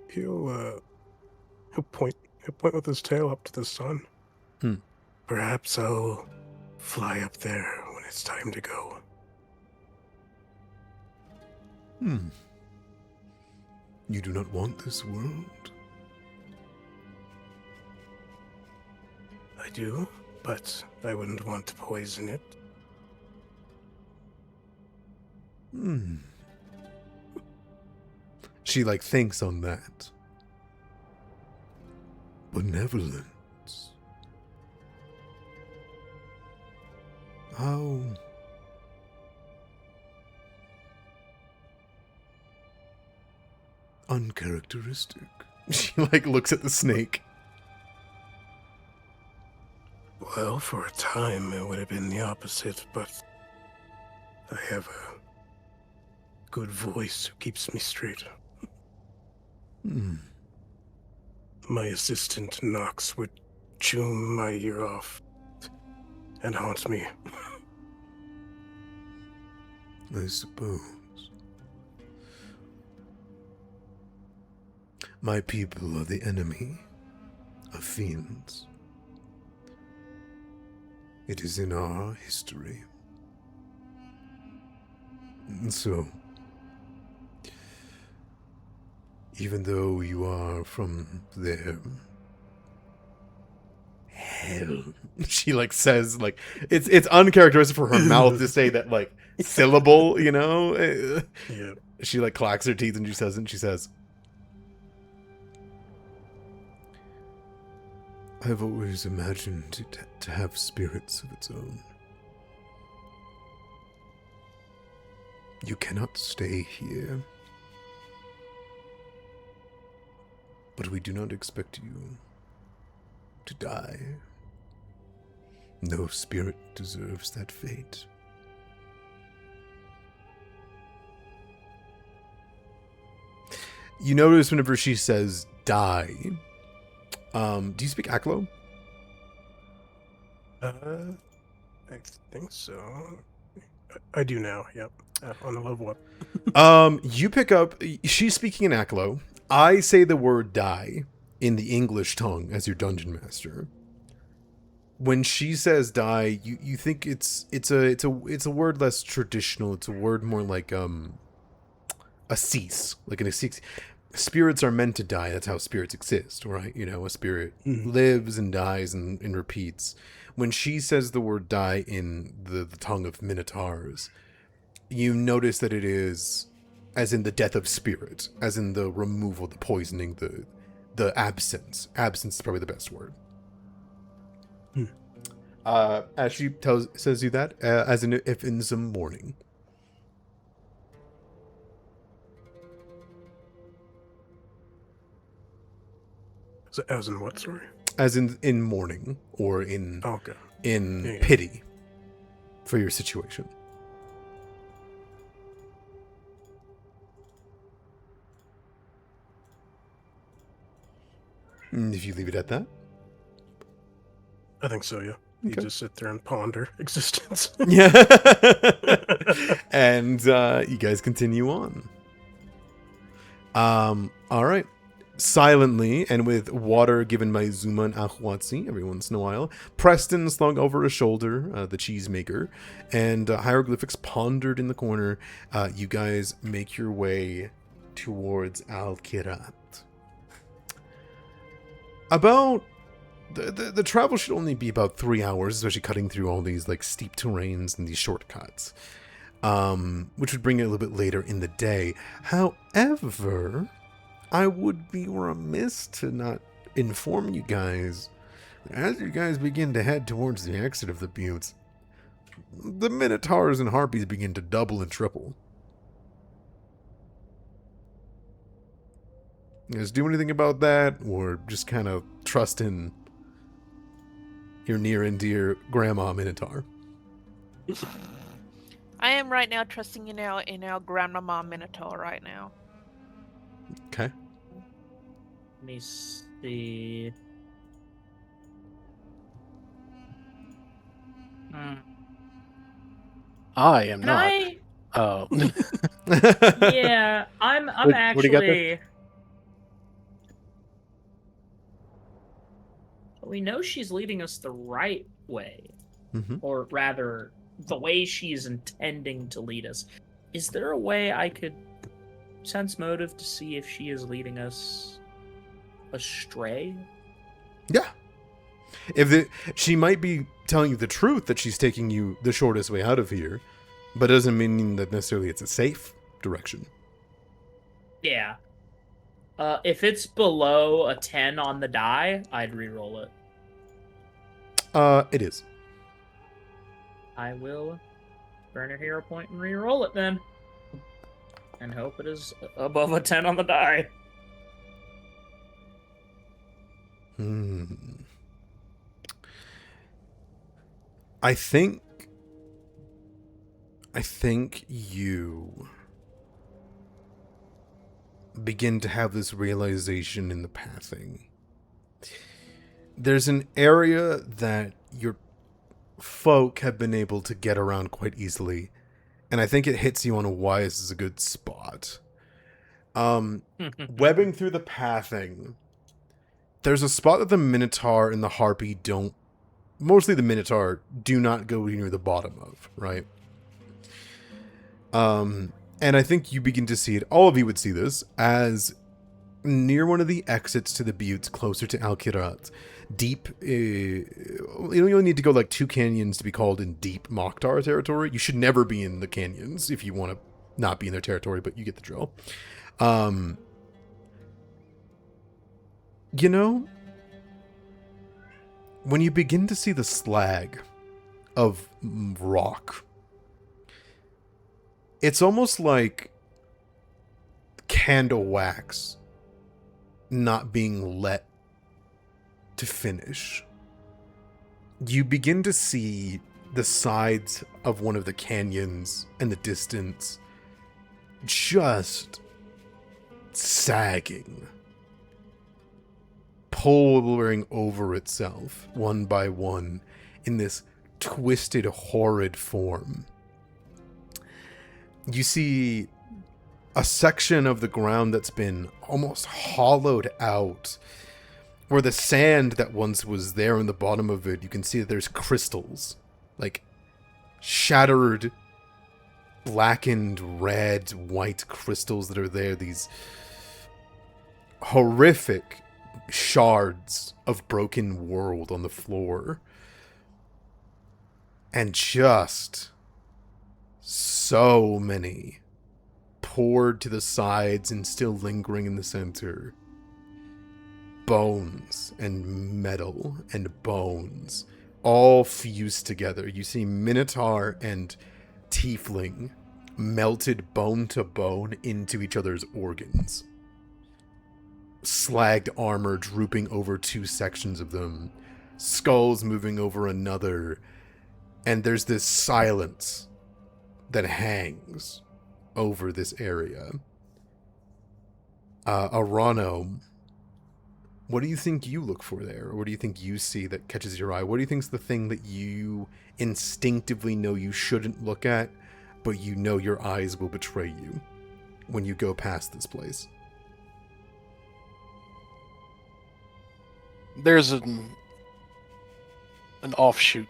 He'll point with his tail up to the sun. Perhaps I'll fly up there when it's time to go. You do not want this world? I do, but I wouldn't want to poison it. She, thinks on that. Benevolence. How... uncharacteristic. She, looks at the snake. Well, for a time it would have been the opposite, but I have a good voice who keeps me straight. My assistant Nox would chew my ear off and haunt me. I suppose. My people are the enemy of fiends. It is in our history. And so, even though you are from their hell, she says it's uncharacteristic for her mouth to say that syllable, Yeah. She clacks her teeth and she says, I've always imagined it to have spirits of its own. You cannot stay here. But we do not expect you to die. No spirit deserves that fate. You notice whenever she says die, do you speak Aklo? I think so. I do now, yep. On the level up. You pick up, she's speaking in Aklo. I say the word die in the English tongue as your dungeon master. When she says die, you think it's a word less traditional. It's a word more like a cease, like a cease. Spirits are meant to die. That's how spirits exist, right? A spirit lives and dies and repeats. When she says the word die in the tongue of minotaurs, you notice that it is as in the death of spirit, as in the removal, the poisoning, the absence. Absence is probably the best word. As she says you that, as in if in the morning. As in what, sorry? As in mourning, or in Oh, okay. Yeah. pity for your situation. And if you leave it at that. I think so, yeah. You Okay. just sit there and ponder existence. Yeah. And you guys continue on. All right. Silently, and with water given by Zuma and Ahwatsi every once in a while, Preston slung over his shoulder, the cheesemaker, and hieroglyphics pondered in the corner, you guys make your way towards Al-Kirat. About... The travel should only be about 3 hours, especially cutting through all these like steep terrains and these shortcuts, which would bring it a little bit later in the day. However, I would be remiss to not inform you guys, as you guys begin to head towards the exit of the buttes, the minotaurs and harpies begin to double and triple. You guys do anything about that, or just kind of trust in your near and dear grandma minotaur? I am right now trusting in our grandmama minotaur right now. Okay. Let me see. I am Can not. I? Oh. Yeah, I'm What do you got there? actually. We know she's leading us the right way, Mm-hmm. or rather, the way she's intending to lead us. Is there a way I could sense motive to see if she is leading us astray? Yeah. She might be telling you the truth that she's taking you the shortest way out of here, but it doesn't mean that necessarily it's a safe direction. Yeah. If it's below a 10 on the die, I'd re-roll it. It is. I will burn a hero point and re-roll it then. And hope it is above a 10 on the die. I think you begin to have this realization in the pathing. There's an area that your folk have been able to get around quite easily, and I think it hits you on why this is a good spot. Webbing through the pathing, there's a spot that the Minotaur and the Harpy don't, mostly the Minotaur, do not go near the bottom of, right? And I think you begin to see it, all of you would see this, as near one of the exits to the buttes closer to Al-Kirat, deep, you'll need to go like 2 canyons to be called in deep Mokhtar territory. You should never be in the canyons if you want to not be in their territory, but you get the drill. You know, when you begin to see the slag of rock, it's almost like candle wax not being let to finish. You begin to see the sides of one of the canyons in the distance just sagging, pulling over itself one by one in this twisted, horrid form. You see a section of the ground that's been almost hollowed out, where the sand that once was there in the bottom of it, you can see that there's crystals, like shattered, blackened, red, white crystals that are there, these horrific shards of broken world on the floor. And just so many poured to the sides and still lingering in the center. Bones and metal and bones all fused together. You see minotaur and tiefling melted bone to bone into each other's organs. Slagged armor drooping over two sections of them, skulls moving over another, and there's this silence that hangs over this area. Arano, what do you think you look for there? Or what do you think you see that catches your eye? What do you think's the thing that you instinctively know you shouldn't look at, but you know your eyes will betray you when you go past this place? There's an offshoot.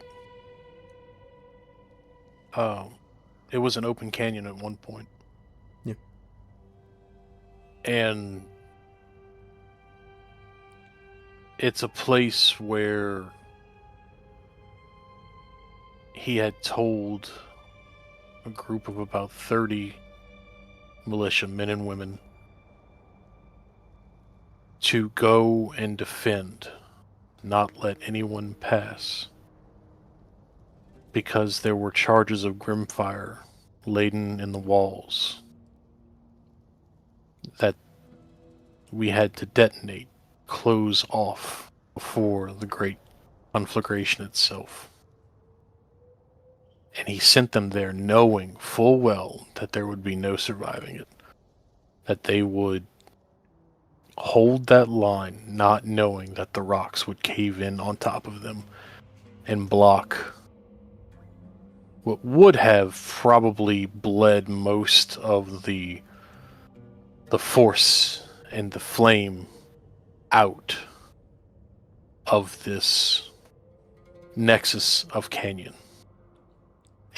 It was an open canyon at one point. Yeah. And it's a place where he had told a group of about 30 militia men and women to go and defend, not let anyone pass, because there were charges of grimfire laden in the walls that we had to detonate, close off before the great conflagration itself. And he sent them there knowing full well that there would be no surviving it, that they would hold that line, not knowing that the rocks would cave in on top of them and block what would have probably bled most of the force and the flame out of this nexus of canyon,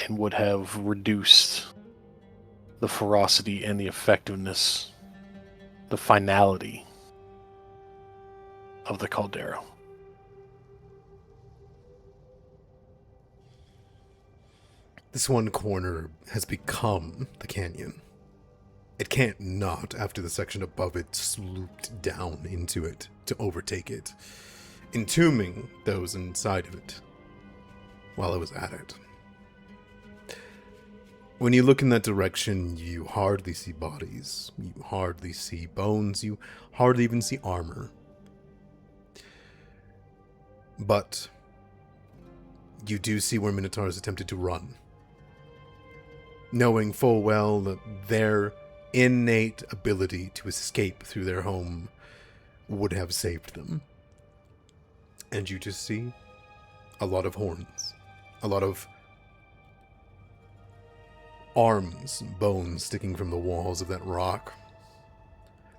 and would have reduced the ferocity and the effectiveness, the finality of the caldera. This one corner has become the canyon. It can't not after the section above it slooped down into it to overtake it, entombing those inside of it while it was at it. When you look in that direction, you hardly see bodies, you hardly see bones, you hardly even see armor. But you do see where minotaurs attempted to run, knowing full well that their innate ability to escape through their home would have saved them. And you just see a lot of horns, a lot of arms and bones sticking from the walls of that rock,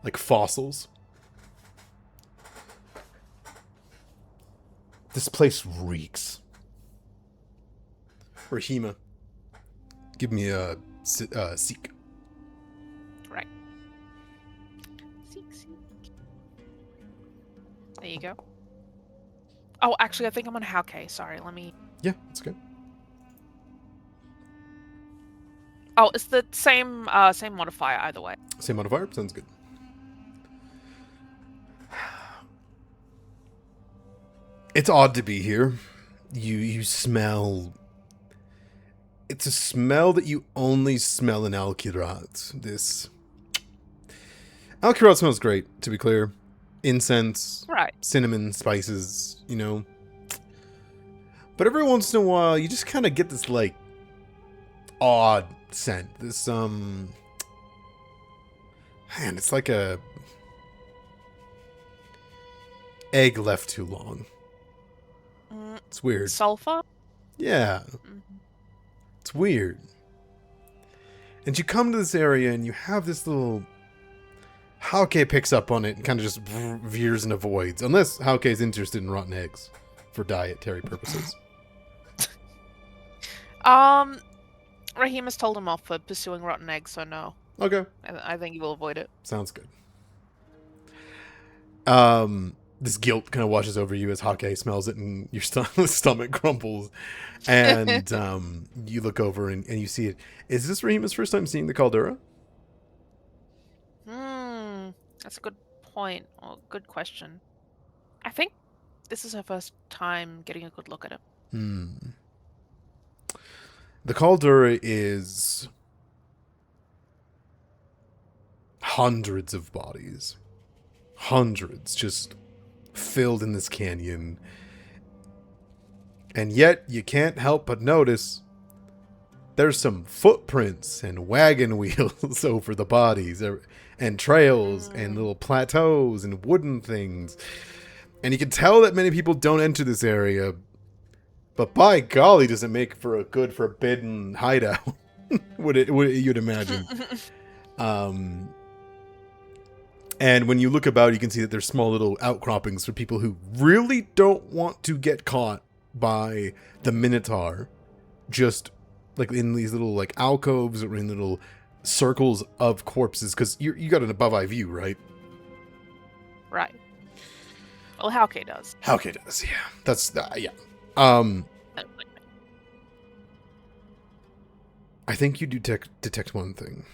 like fossils. This place reeks. Rahima, give me a seek. Right. Seek. There you go. Oh, actually, I think I'm on Howkay. Sorry, let me... Yeah, that's okay. Oh, it's the same same modifier either way. Same modifier? Sounds good. It's odd to be here. You smell... It's a smell that you only smell in Kirat. This... Kirat smells great, to be clear. Incense, Right. cinnamon, spices, you know. But every once in a while, you just kind of get this, like, odd scent. This, man, it's like a egg left too long. It's weird. Sulfur? Yeah. Mm-hmm. It's weird. And you come to this area and you have this little... Hauke picks up on it and kind of just veers and avoids. Unless Hauke's interested in rotten eggs for dietary purposes. Raheem has told him off for pursuing rotten eggs, so no. Okay. I think he will avoid it. Sounds good. This guilt kind of washes over you as Hake smells it and your stomach crumbles. And you look over and you see it. Is this Rahima's first time seeing the caldera? That's a good point, or good question. I think this is her first time getting a good look at it. The caldera is hundreds of bodies. Hundreds just filled in this canyon. And yet you can't help but notice there's some footprints and wagon wheels over the bodies, and trails and little plateaus and wooden things. And you can tell that many people don't enter this area, but by golly, does it make for a good forbidden hideout? would you'd imagine? And when you look about, you can see that there's small little outcroppings for people who really don't want to get caught by the minotaur, just like in these little like alcoves or in little circles of corpses, because you got an above eye view, right? Right. Well, Hauke does. Hauke does, yeah. That's yeah. I think you do detect one thing.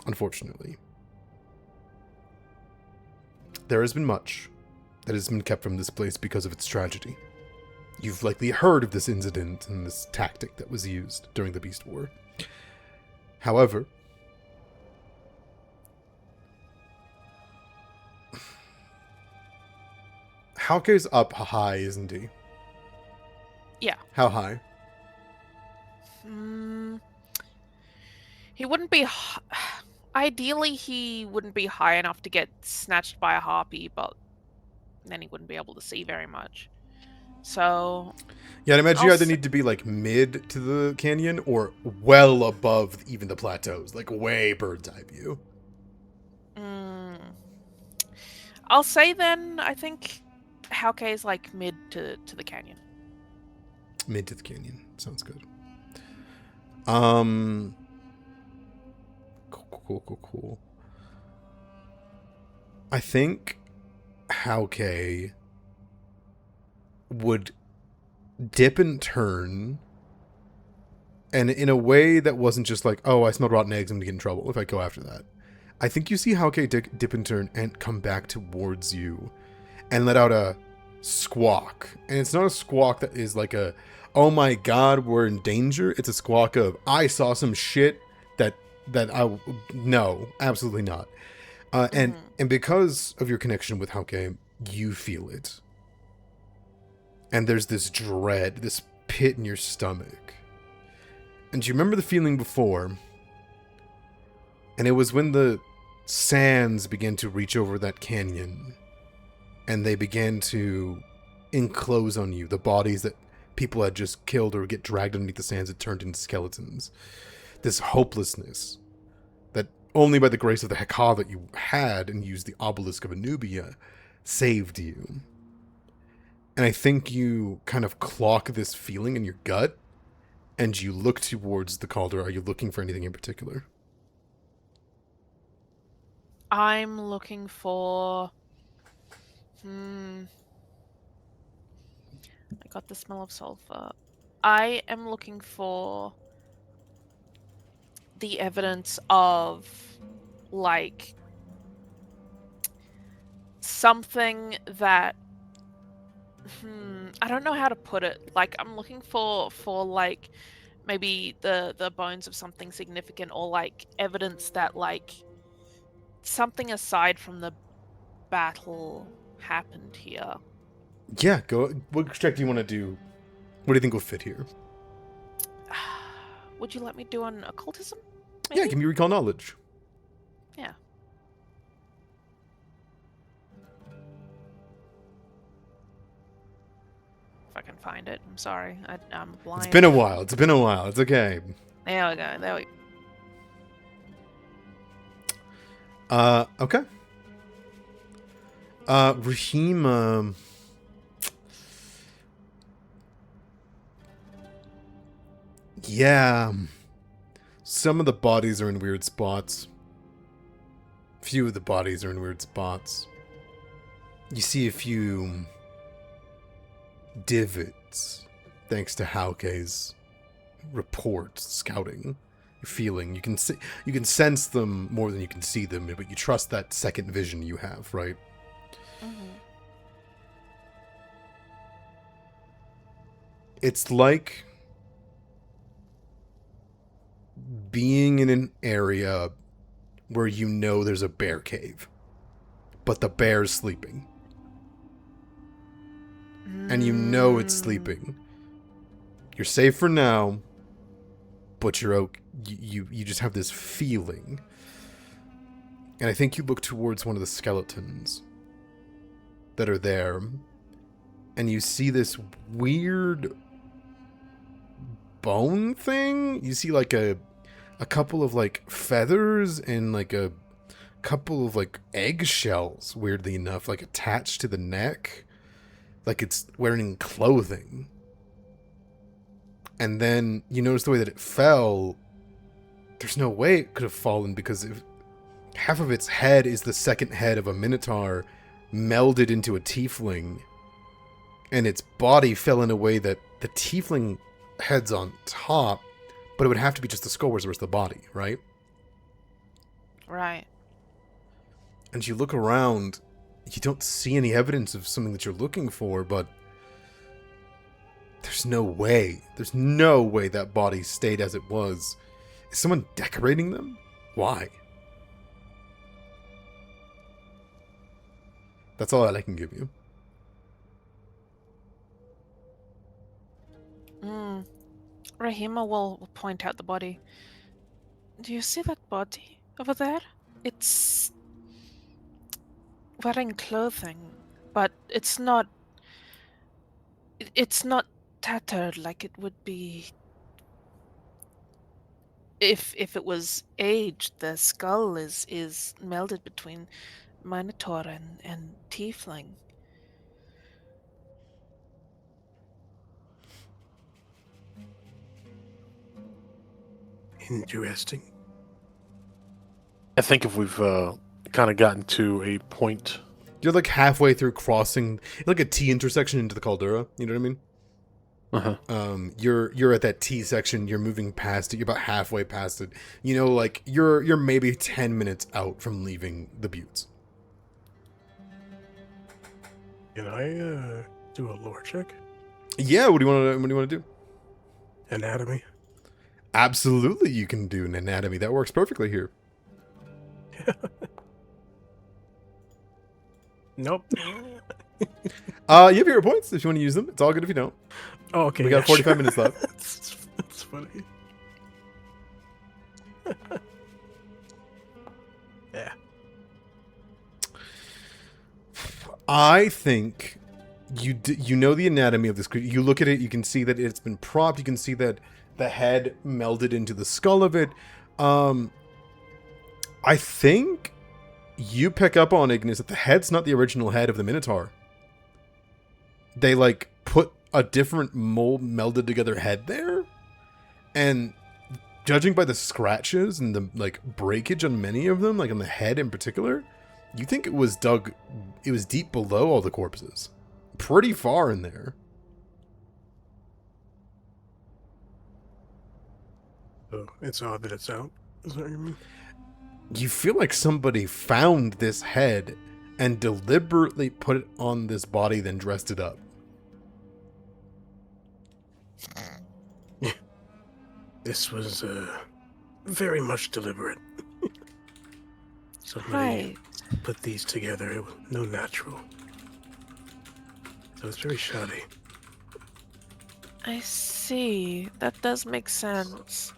Unfortunately, there has been much that has been kept from this place because of its tragedy. You've likely heard of this incident and this tactic that was used during the Beast War. However, Hauke's up high, isn't he? Yeah. How high? He wouldn't be... Ideally, he wouldn't be high enough to get snatched by a harpy, but then he wouldn't be able to see very much. So... Yeah, I imagine you either need to be like mid to the canyon or well above even the plateaus, like way bird's eye view. I'll say then, I think Hauke is like mid to the canyon. Mid to the canyon. Sounds good. Cool. I think Hauke would dip and turn, and in a way that wasn't just like, oh, I smelled rotten eggs, I'm gonna get in trouble if I go after that. I think you see Hauke dip and turn and come back towards you and let out a squawk. And it's not a squawk that is like a, oh my god, we're in danger. It's a squawk of, I saw some shit no, absolutely not. And because of your connection with Hauke, you feel it. And there's this dread, this pit in your stomach. And you remember the feeling before, and it was when the sands began to reach over that canyon, and they began to enclose on you, the bodies that people had just killed or get dragged underneath the sands had turned into skeletons. This hopelessness that only by the grace of the Heka that you had and used the obelisk of Anubia saved you. And I think you kind of clock this feeling in your gut and you look towards the cauldron. Are you looking for anything in particular? I'm looking for... I got the smell of sulfur. I am looking for the evidence of, like, something that... I don't know how to put it. Like, I'm looking for like, maybe the bones of something significant, or, like, evidence that, like, something aside from the battle happened here. Yeah, go. What check do you want to do? What do you think will fit here? Would you let me do an occultism? Maybe? Yeah, give me recall knowledge. Yeah. If I can find it. I'm sorry. I'm blind. It's been a while. It's okay. There we go. Okay. Rahim, yeah. Some of the bodies are in weird spots. Few of the bodies are in weird spots. You see a few divots, thanks to Hauke's report, scouting, feeling. You can sense them more than you can see them, but you trust that second vision you have, right? It's like being in an area where you know there's a bear cave, but the bear's sleeping. And you know it's sleeping. You're safe for now, but you just have this feeling. And I think you look towards one of the skeletons that are there, and you see this weird bone thing. You see like a couple of like feathers and like a couple of like eggshells, weirdly enough, like attached to the neck, like it's wearing clothing. And then you notice the way that it fell. There's no way it could have fallen, because if half of its head is the second head of a minotaur melded into a tiefling, and its body fell in a way that the tiefling head's on top, but it would have to be just the skull, whereas the rest of the body, right? Right. And you look around, you don't see any evidence of something that you're looking for, but there's no way that body stayed as it was. Is someone decorating them? Why? That's all I can give you. Rahima will point out the body. Do you see that body over there? It's wearing clothing, but it's not tattered like it would be if it was aged. The skull is melded between minotaur and tiefling. Interesting. I think if we've kind of gotten to a point. You're like halfway through crossing, like a T intersection into the caldera. You know what I mean? Uh-huh. You're at that T section. You're moving past it. You're about halfway past it. You know, like you're maybe 10 minutes out from leaving the buttes. Can I do a lore check? Yeah. What do you want to do? Anatomy. Absolutely, you can do an anatomy. That works perfectly here. Nope. You have your points if you want to use them. It's all good if you don't. Oh, okay. We got 45 minutes left. That's funny. Yeah. I think you know the anatomy of this creature. You look at it, you can see that it's been propped. You can see that the head melded into the skull of it. I think you pick up on, Ignis, that the head's not the original head of the Minotaur. They like put a different mold melded together head there, and judging by the scratches and the like breakage on many of them, like on the head in particular, you think it was deep below all the corpses, pretty far in there. So it's odd that it's out. Is that what you mean? You feel like somebody found this head and deliberately put it on this body, then dressed it up. This was very much deliberate. Somebody Right. put these together. It was no natural. So it's very shoddy. I see. That does make sense.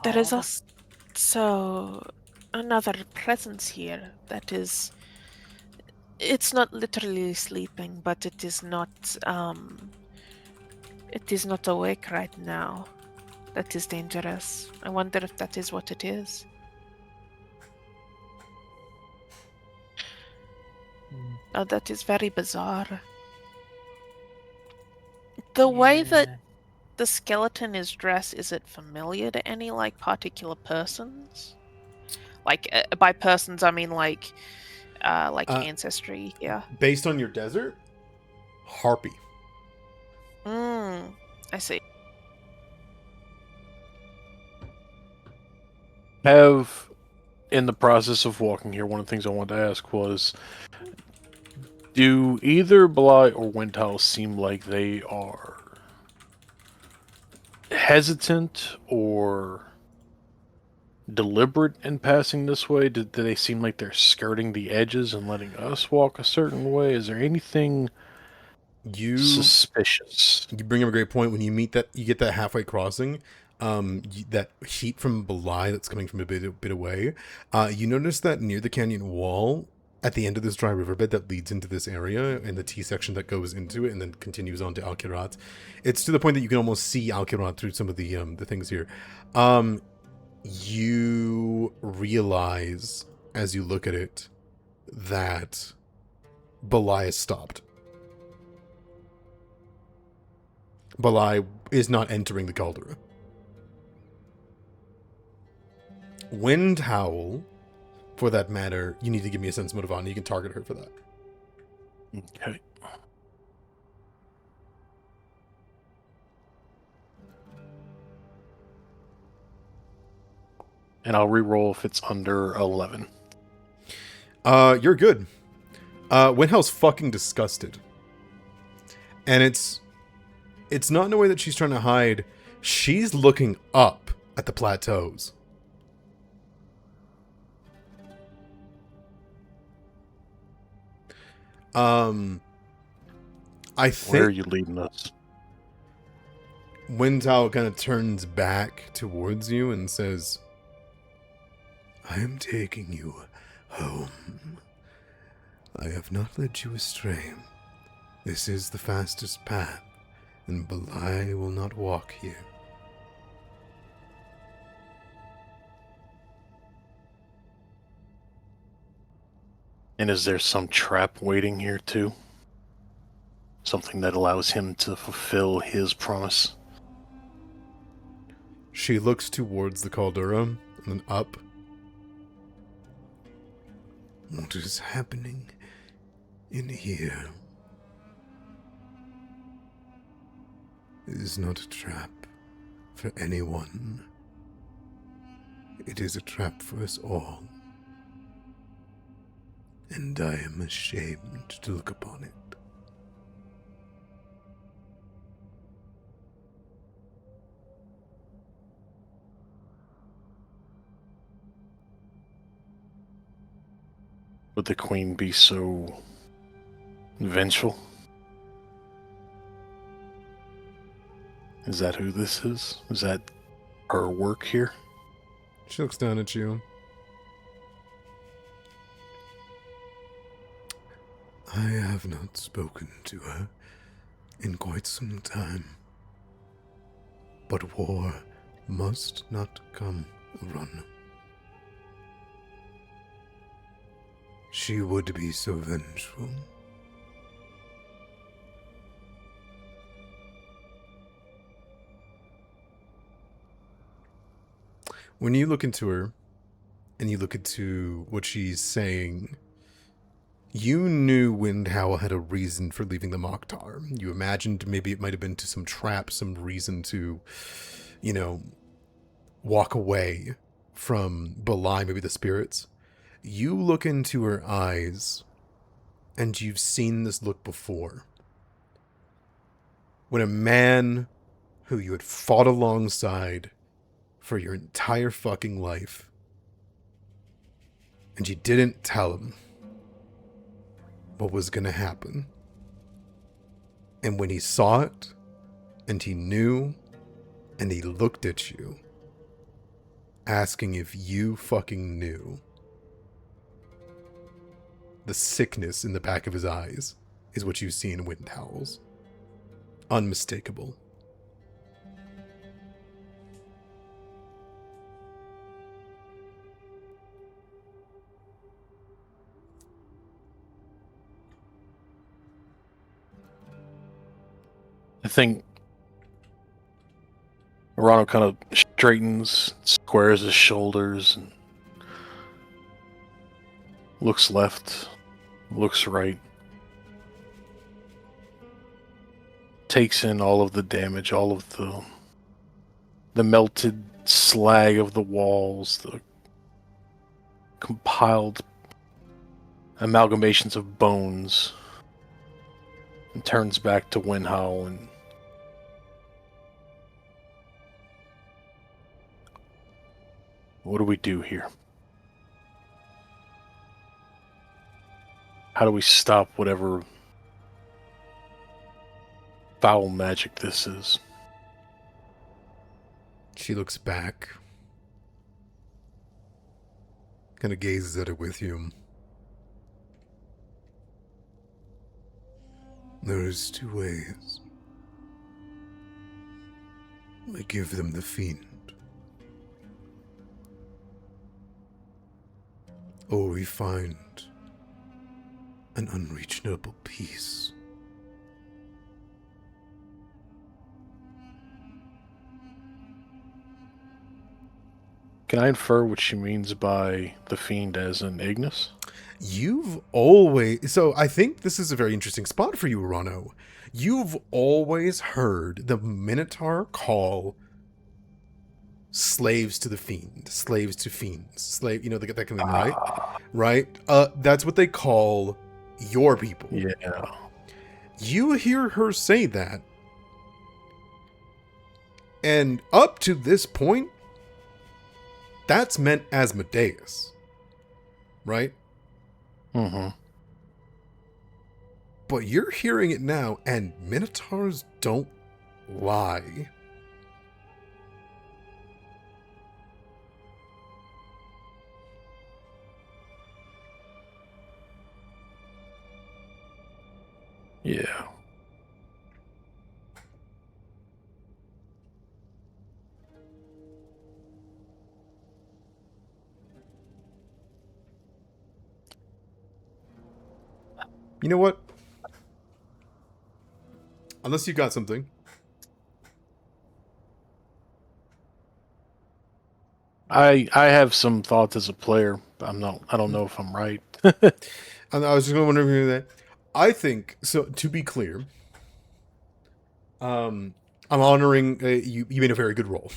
There is also another presence here that is. It's not literally sleeping, but it is not. It is not awake right now. That is dangerous. I wonder if that is what it is. Oh, that is very bizarre. The way that the skeleton is dressed, is it familiar to any like particular persons? Like by persons, I mean like ancestry. Yeah. Based on your desert, harpy. I see. Have, in the process of walking here, one of the things I wanted to ask was, Do either Bly or Windhowl seem like they are hesitant or deliberate in passing this way? Do they seem like they're skirting the edges and letting us walk a certain way? Is there anything You suspicious? you bring up a great point. When you meet that, you get that halfway crossing. That heat from Belai that's coming from a bit away. You notice that near the canyon wall, at the end of this dry riverbed that leads into this area, and the T section that goes into it and then continues on to Kirat, it's to the point that you can almost see Kirat through some of the things here. You realize as you look at it that Belai is stopped. Belai is not entering the caldera. Wind Howl, for that matter, you need to give me a sense motive on. You can target her for that. Okay. And I'll re-roll if it's under 11. You're good. Wind Howl's fucking disgusted. And it's not in a way that she's trying to hide. She's looking up at the plateaus. I think Where are you leading us? Windhowl kind of turns back towards you and says, I am taking you home. I have not led you astray. This is the fastest path, and Belai will not walk here. And is there some trap waiting here too? Something that allows him to fulfill his promise? She looks towards the caldera and then up. What is happening in here? It is not a trap for anyone. It is a trap for us all. And I am ashamed to look upon it. Would the queen be so vengeful? Is that who this is? Is that her work here? She looks down at you. I have not spoken to her in quite some time. But war must not come run. She would be so vengeful. When you look into her, and you look into what she's saying, you knew Windhowl had a reason for leaving the Mokhtar. You imagined maybe it might have been to some trap, some reason to, walk away from Belai, maybe the spirits. You look into her eyes, and you've seen this look before. When a man who you had fought alongside for your entire fucking life, and you didn't tell him what was going to happen. And when he saw it, and he knew, and he looked at you, asking if you fucking knew, the sickness in the back of his eyes is what you see in Windhowl's. Unmistakable. I think Morano kind of straightens, squares his shoulders, and looks left, looks right. Takes in all of the damage, all of the melted slag of the walls, the compiled amalgamations of bones And turns back to Winhowl and what do we do here? How do we stop whatever foul magic this is? She looks back, kind of gazes at it with you. There's two ways. We give them the fiend, or we find an unreachable peace. Can I infer what she means by the fiend as an Ignis? You've always... So I think this is a very interesting spot for you, Rano. You've always heard the Minotaur call slaves to the fiend, slaves to fiends, slave, that kind of thing, right? Right? That's what they call your people. Yeah. You hear her say that, and up to this point, that's meant Asmodeus, right? Mm-hmm. But you're hearing it now, and Minotaurs don't lie. Yeah. You know what? Unless you got something. I have some thoughts as a player. But I don't know if I'm right. And I was just going to wonder if you knew that. I think, so to be clear, I'm honoring, you made a very good roll.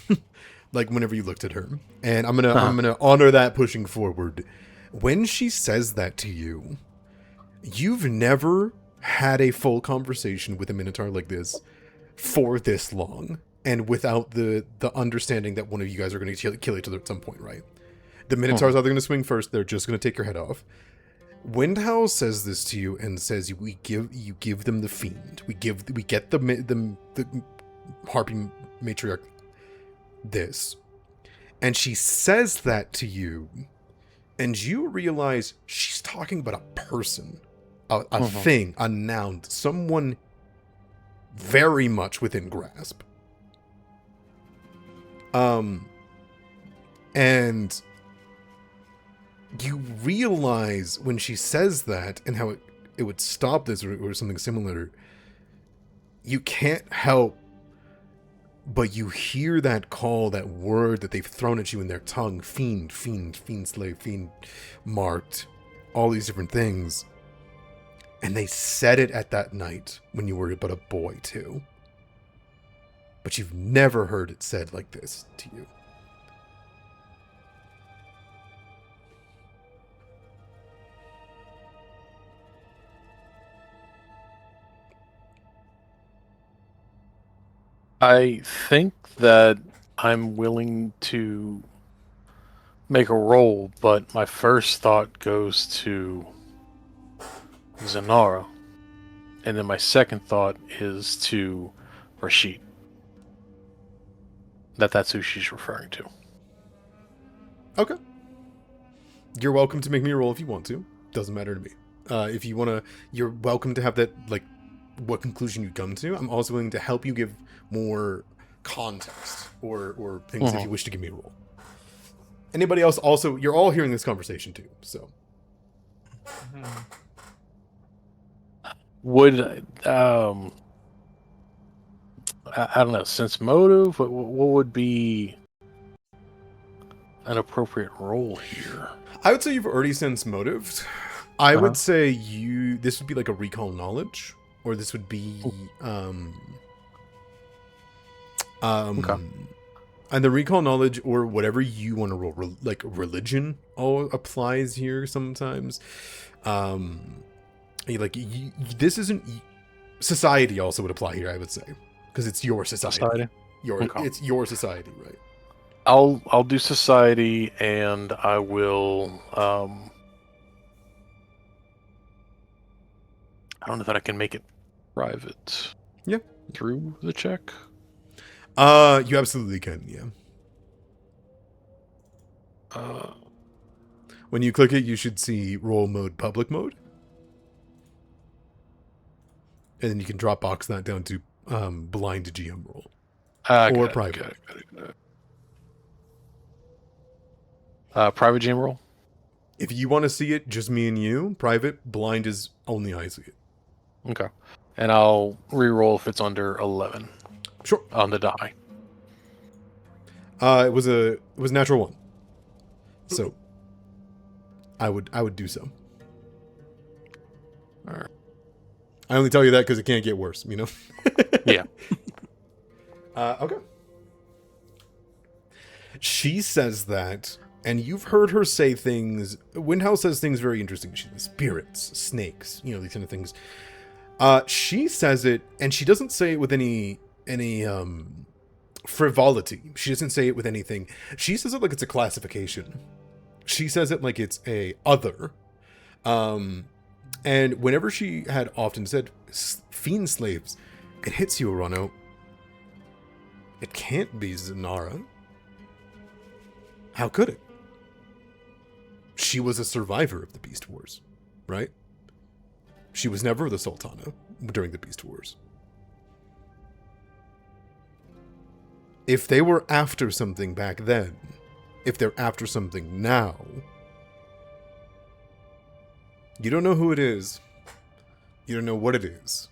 Like whenever you looked at her. And I'm gonna honor that pushing forward. When she says that to you, you've never had a full conversation with a Minotaur like this for this long, and without the understanding that one of you guys are going to kill each other at some point, right? The Minotaurs are either going to swing first, they're just going to take your head off. Windhowl says this to you and says you give them the fiend. We get the harpy matriarch this, and she says that to you, and you realize she's talking about a person, a thing, a noun, someone very much within grasp. And you realize when she says that and how it would stop this or something similar, you can't help but you hear that call, that word that they've thrown at you in their tongue, fiend, slave, fiend, marked, all these different things. And they said it at that night when you were but a boy too. But you've never heard it said like this to you. I think that I'm willing to make a roll, but my first thought goes to Zanara. And then my second thought is to Rashid. That's who she's referring to. Okay. You're welcome to make me a roll if you want to. Doesn't matter to me. If you want to, you're welcome to have that, like, what conclusion you come to. I'm also willing to help you give more context or things if you wish to give me a roll. Anybody else also, you're all hearing this conversation too, so. Would, I don't know, sense motive? What would be an appropriate role here? I would say you've already sensed motive. I would say this would be like a recall knowledge, or this would be, Okay. And the recall knowledge or whatever you want to roll, like religion, all applies here sometimes. This isn't society also would apply here, I would say, because it's your society. Society. Okay. It's your society, right? I'll do society, and I will. I don't know that I can make it private. Yeah. Through the check. You absolutely can. Yeah. When you click it, you should see role mode, public mode, and then you can Dropbox that down to blind GM role or private. Got it. Private GM role. If you want to see it, just me and you. Private, blind is only I see it. Okay. And I'll re-roll if it's under 11. Sure. On the die. It was natural 1. So I would do so. All right. I only tell you that because it can't get worse, you know? Yeah. Okay. She says that, and you've heard her say things. Windhouse says things very interesting. She says spirits, snakes, these kind of things. She says it, and she doesn't say it with any frivolity. She doesn't say it with anything. She says it like it's a classification. She says it like it's a other. And whenever she had often said fiend slaves, it hits you, Arano. It can't be Zanara. How could it? She was a survivor of the Beast Wars, right? She was never the Sultana during the Beast Wars. If they were after something back then, if they're after something now, you don't know who it is. You don't know what it is.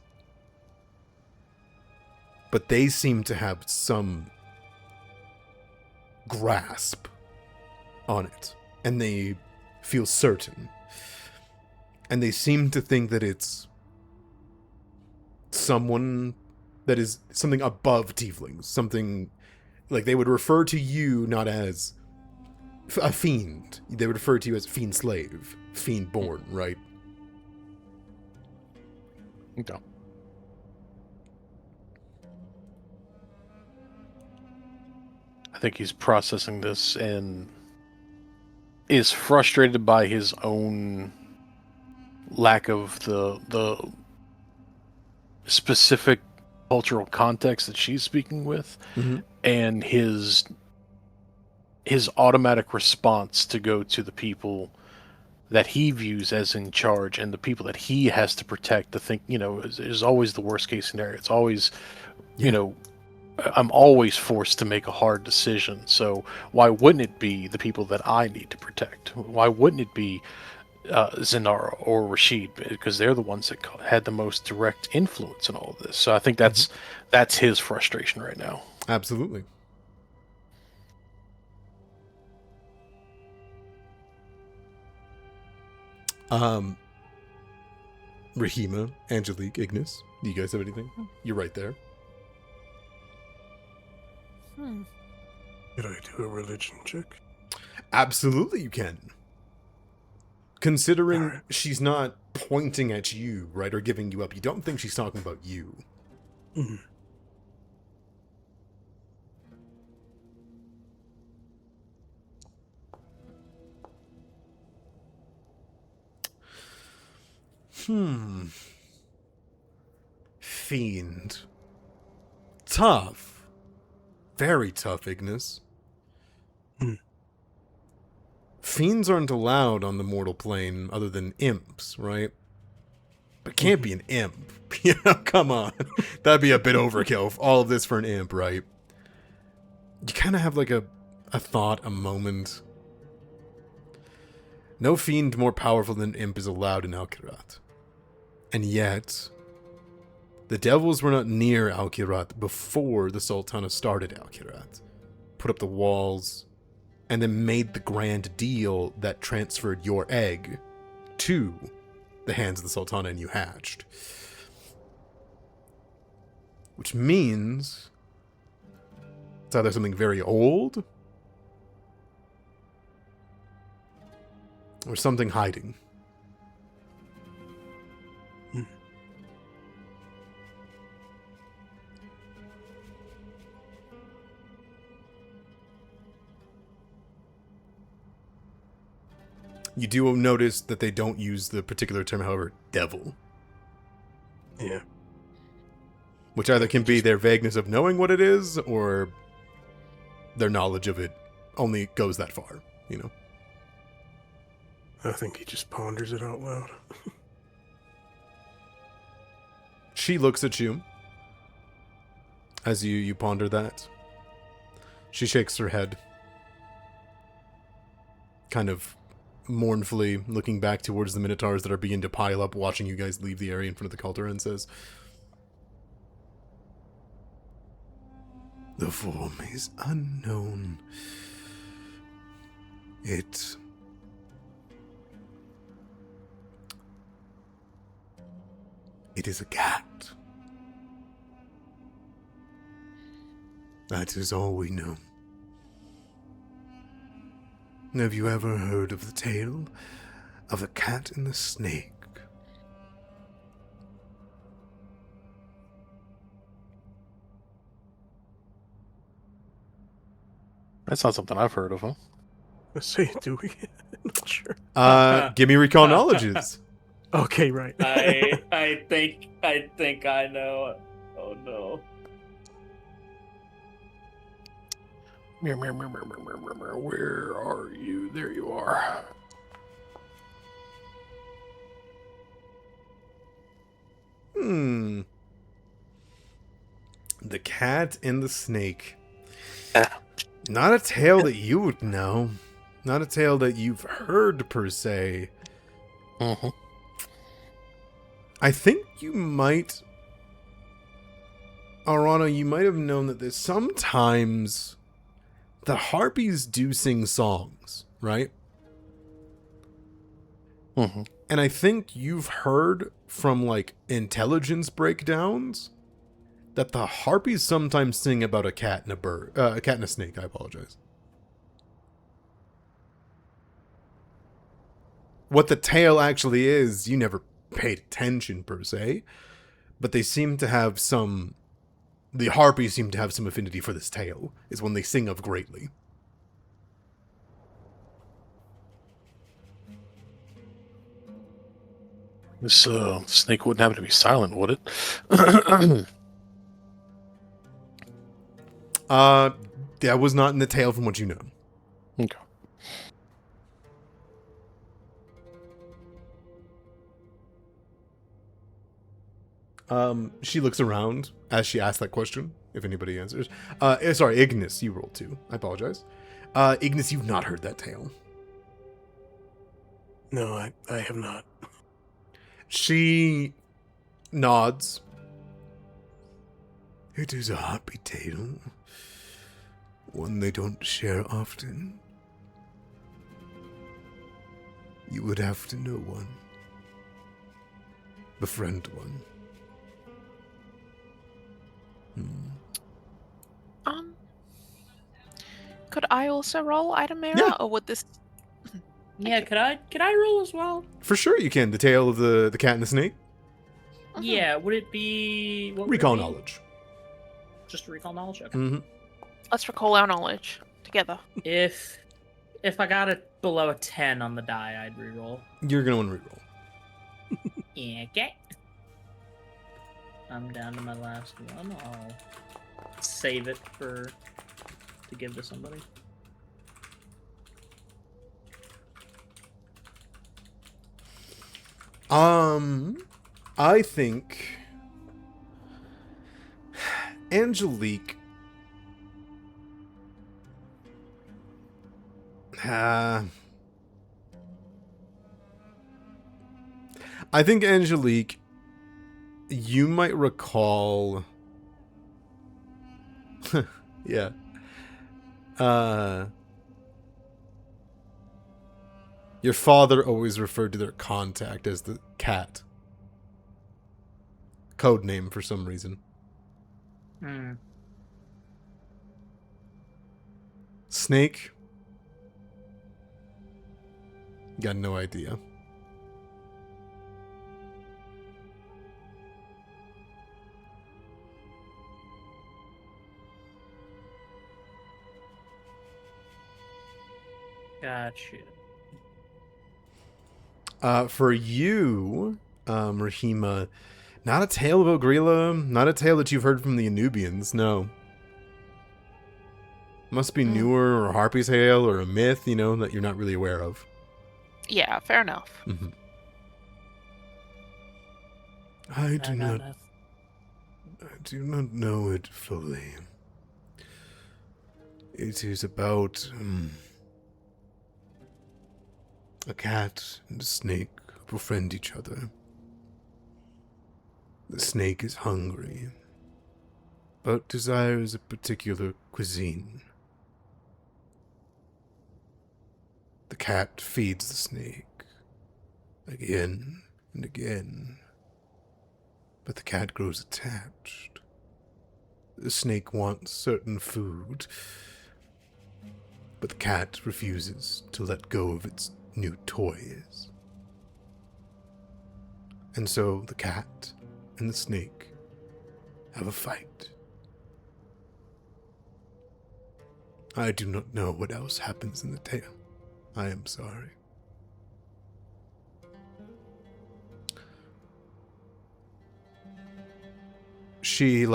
But they seem to have some grasp on it. And they feel certain. And they seem to think that it's someone that is something above tieflings. Something like they would refer to you not as a fiend. They would refer to you as fiend slave, fiend born, right? Okay. I think he's processing this and is frustrated by his own lack of the specific cultural context that she's speaking with, and his automatic response to go to the people that he views as in charge and the people that he has to protect, to think, is always the worst case scenario. It's always, I'm always forced to make a hard decision. So why wouldn't it be the people that I need to protect? Why wouldn't it be Zenara or Rashid? Because they're the ones that had the most direct influence in all of this. So I think that's his frustration right now. Absolutely. Rahima, Angelique, Ignis, do you guys have anything? You're right there. Could I do a religion check? Absolutely you can. Considering she's not pointing at you, right, or giving you up, you don't think she's talking about you. Fiend. Tough. Very tough, Ignis. Fiends aren't allowed on the mortal plane other than imps, right? But can't be an imp. Come on. That'd be a bit overkill. All of this for an imp, right? You kind of have like a thought, a moment. No fiend more powerful than imp is allowed in Al-Kirat. And yet, the devils were not near Al-Kirat before the Sultana started Al-Kirat. Put up the walls, and then made the grand deal that transferred your egg to the hands of the Sultana and you hatched. Which means it's either something very old or something hiding. You do notice that they don't use the particular term, however, devil. Yeah. Which either can be their vagueness of knowing what it is, or their knowledge of it only goes that far, you know? I think he just ponders it out loud. She looks at you as you ponder that. She shakes her head, kind of mournfully looking back towards the minotaurs that are beginning to pile up, watching you guys leave the area in front of the cauldron, and says, "The form is unknown. It is a cat. That is all we know. Have you ever heard of the tale of the cat and the snake?" That's not something I've heard of, huh? Let's say, do we? Not sure. Give me recall knowledges. Okay, right. I think I know. Oh no. Where are you? There you are. The cat and the snake. Not a tale that you would know. Not a tale that you've heard, per se. Mm-hmm. I think you might... Arana, you might have known that there's sometimes... the harpies do sing songs, right? Mm-hmm. And I think you've heard from, like, intelligence breakdowns that the harpies sometimes sing about a cat and a cat and a snake. I apologize. What the tale actually is, you never paid attention per se, but they seem to have some... the harpies seem to have some affinity for this tale, is when they sing of greatly. This snake wouldn't happen to be silent, would it? That was not in the tale from what you know. Okay. She looks around as she asks that question, if anybody answers. Sorry, Ignis, you rolled 2. I apologize. Ignis, you've not heard that tale. No, I have not. She nods. It is a happy tale. One they don't share often. You would have to know one. Befriend one. Could I also roll item era, Yeah. or would this? Yeah, could I roll as well? For sure you can. The tale of the cat and the snake. Yeah, would it be what would it Recall be? knowledge. Just recall knowledge. Okay. Mm-hmm. Let's recall our knowledge together. If I got it below a 10 on the die, I'd reroll. You're gonna want to reroll. Yeah, okay. I'm down to my last one. I'll save it to give to somebody. I think Angelique I think Angelique, you might recall yeah. Your father always referred to their contact as the cat. Code name for some reason. Snake? Got no idea. Gotcha. For you, Rahima, not a tale about Grilla, not a tale that you've heard from the Anubians, no. Must be newer or Harpy's tale or a myth, that you're not really aware of. Yeah, fair enough. Mm-hmm. I do not know it fully. It is about a cat and a snake who befriend each other. The snake is hungry, but desires a particular cuisine. The cat feeds the snake again and again, but the cat grows attached. The snake wants certain food, but the cat refuses to let go of its new toys. And so the cat and the snake have a fight. I do not know what else happens in the tale. I am sorry. She,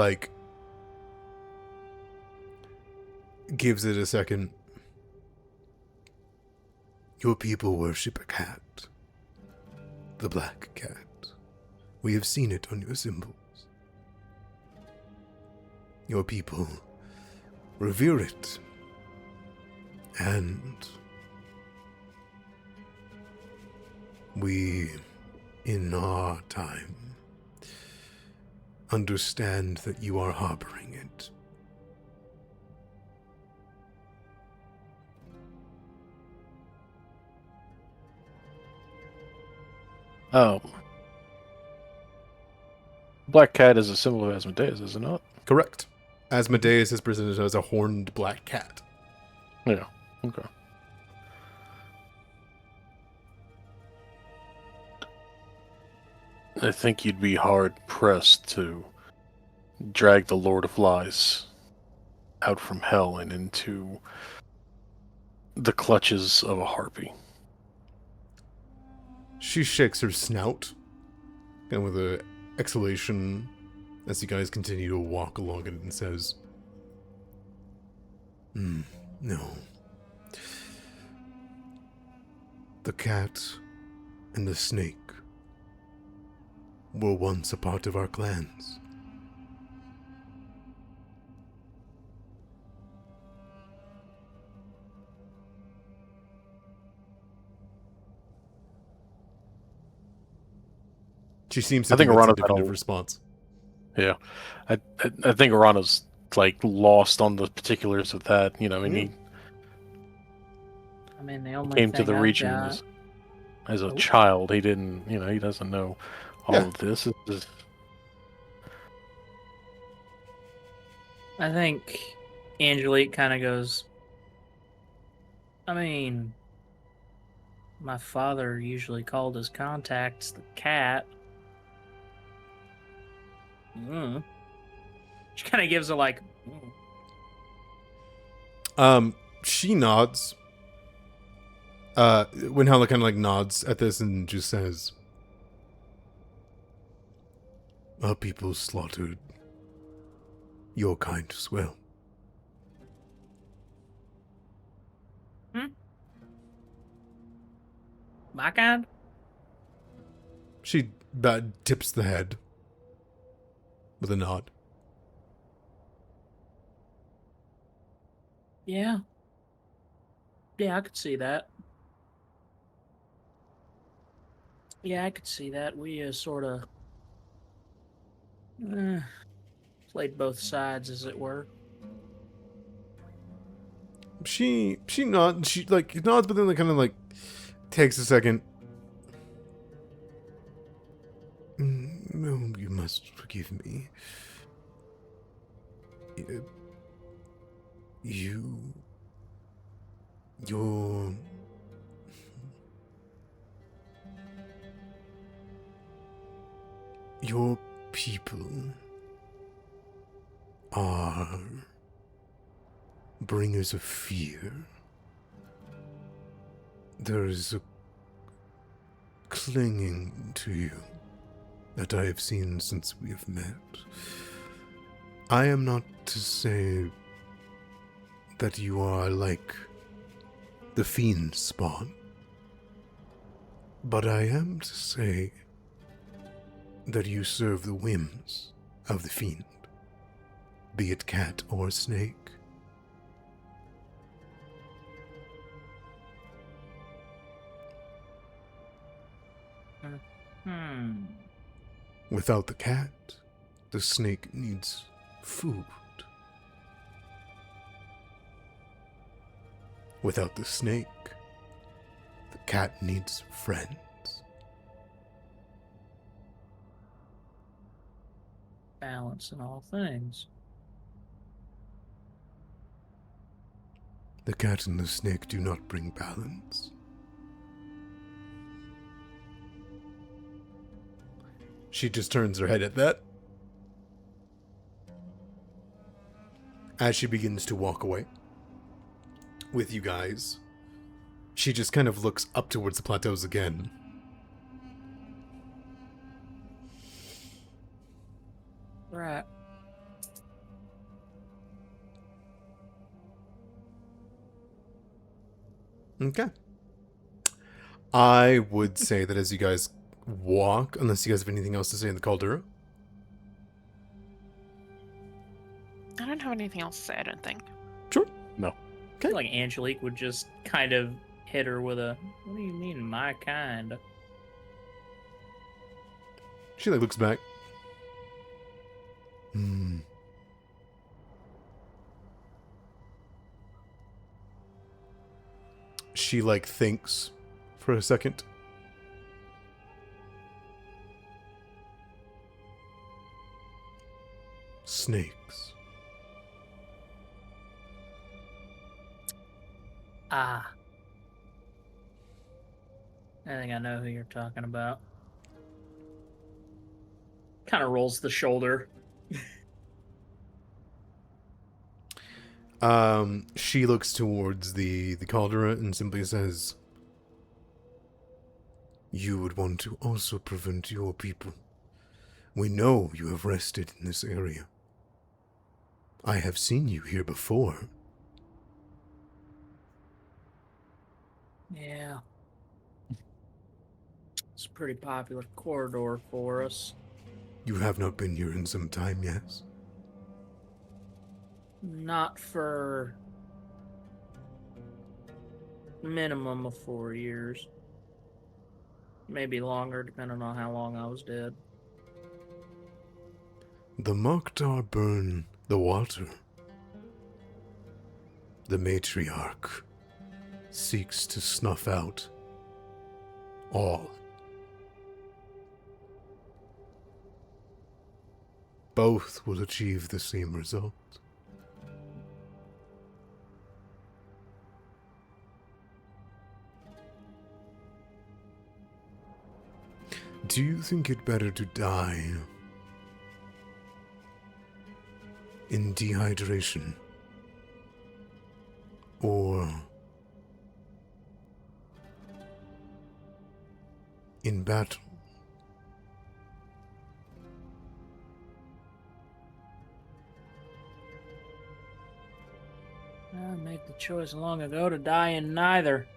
gives it a second. Your people worship a cat. The black cat. We have seen it on your symbols. Your people revere it. And we, in our time, understand that you are harboring it. Black cat is a symbol of Asmodeus, is it not? Correct. Asmodeus is presented as a horned black cat. Yeah. Okay. I think you'd be hard pressed to drag the Lord of Lies out from hell and into the clutches of a harpy. She shakes her snout, and with an exhalation as you guys continue to walk along it, and says, no. The cat and the snake were once a part of our clans. She seems to I think think that's a Arana's had definitive a- response. Yeah. I think Arana's lost on the particulars of that. I mean, I mean, the he only came to thing the I've region got. as a child. He didn't, he doesn't know all Yeah. of this. It's just, I think Angelique kind of goes, I mean, my father usually called his contacts the cat. She kind of gives a She nods. When Hella kind of nods at this and just says, our people slaughtered your kind as well. My kind? She tips the head with a nod. Yeah. Yeah, I could see that. Yeah, I could see that. We sort of played both sides, as it were. She nods. She nods, but then kind of takes a second. No, you must forgive me. Your people are bringers of fear. There is clinging to you that I have seen since we have met. I am not to say that you are like the fiend spawn, but I am to say that you serve the whims of the fiend, be it cat or snake. Without the cat, the snake needs food. Without the snake, the cat needs friends. Balance in all things. The cat and the snake do not bring balance. She just turns her head at that. As she begins to walk away with you guys, she just kind of looks up towards the plateaus again. Right. Okay. I would say that as you guys walk, unless you guys have anything else to say in the caldera. I don't have anything else to say, I don't think. Sure. No. I feel like Angelique would just kind of hit her with a, what do you mean, my kind? She like looks back. She like thinks for a second. Snakes. Ah. I think I know who you're talking about. Kind of rolls the shoulder. She looks towards the caldera and simply says, "You would want to also prevent your people. We know you have rested in this area. I have seen you here before." Yeah. It's a pretty popular corridor for us. You have not been here in some time, yes? Not for minimum of 4 years. Maybe longer, depending on how long I was dead. The Mokhtar burn the water. The matriarch seeks to snuff out all. Both will achieve the same result. Do you think it better to die in dehydration or in battle? I made the choice long ago to die in neither.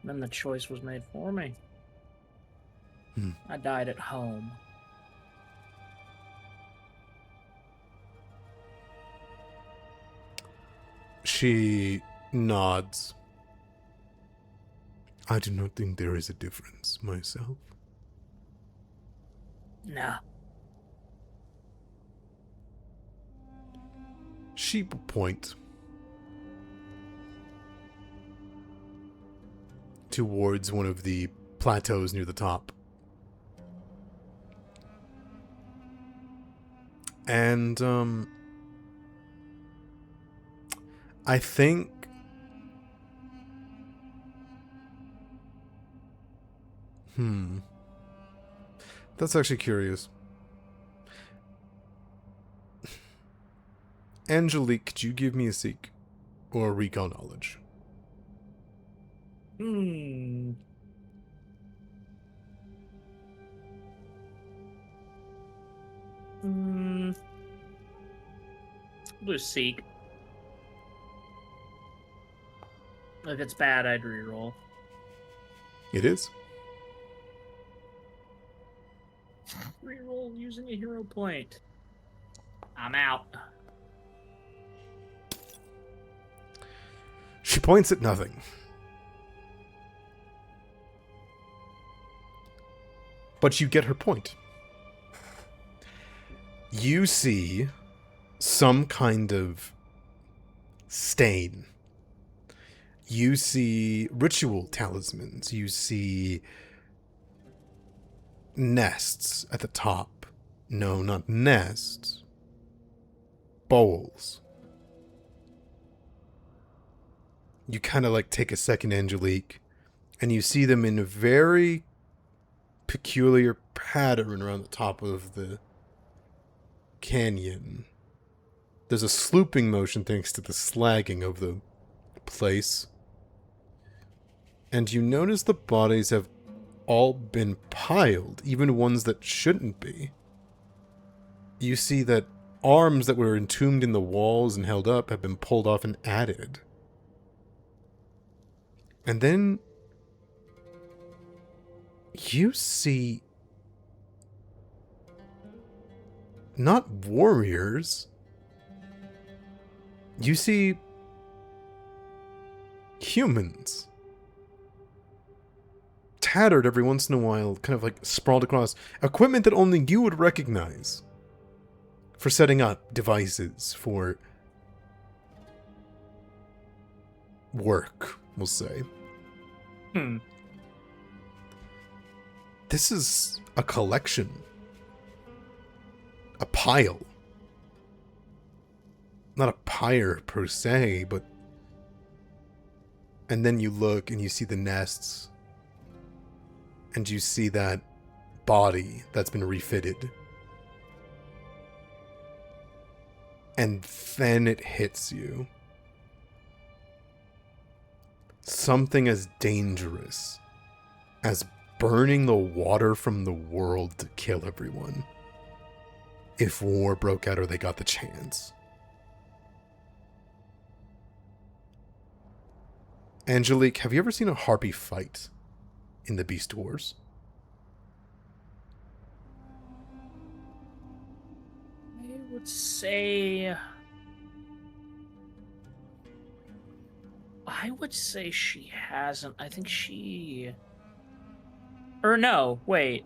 Then the choice was made for me. I died at home. She nods. I do not think there is a difference myself. Nah. She will point towards one of the plateaus near the top. And, I think that's actually curious. Angelique, could you give me a seek or a recall knowledge? We'll do seek. If it's bad, I'd reroll. It is. Reroll using a hero point. I'm out. She points at nothing. But you get her point. You see some kind of stain. You see ritual talismans. You see nests at the top. No, not nests. Bowls. You kind of like take a second, Angelique, and you see them in a very peculiar pattern around the top of the canyon. There's a slooping motion thanks to the slagging of the place. And you notice the bodies have all been piled, even ones that shouldn't be. You see that arms that were entombed in the walls and held up have been pulled off and added. And then you see not warriors. You see humans. Tattered every once in a while, kind of like sprawled across. Equipment that only you would recognize. For setting up devices, for work, we'll say. This is a collection. A pile. Not a pyre per se, but... And then you look and you see the nests. And you see that body that's been refitted. And then it hits you. Something as dangerous as burning the water from the world to kill everyone. If war broke out or they got the chance. Angelique, have you ever seen a harpy fight in the Beast Wars? I would say... she hasn't. I think she... Or no, wait.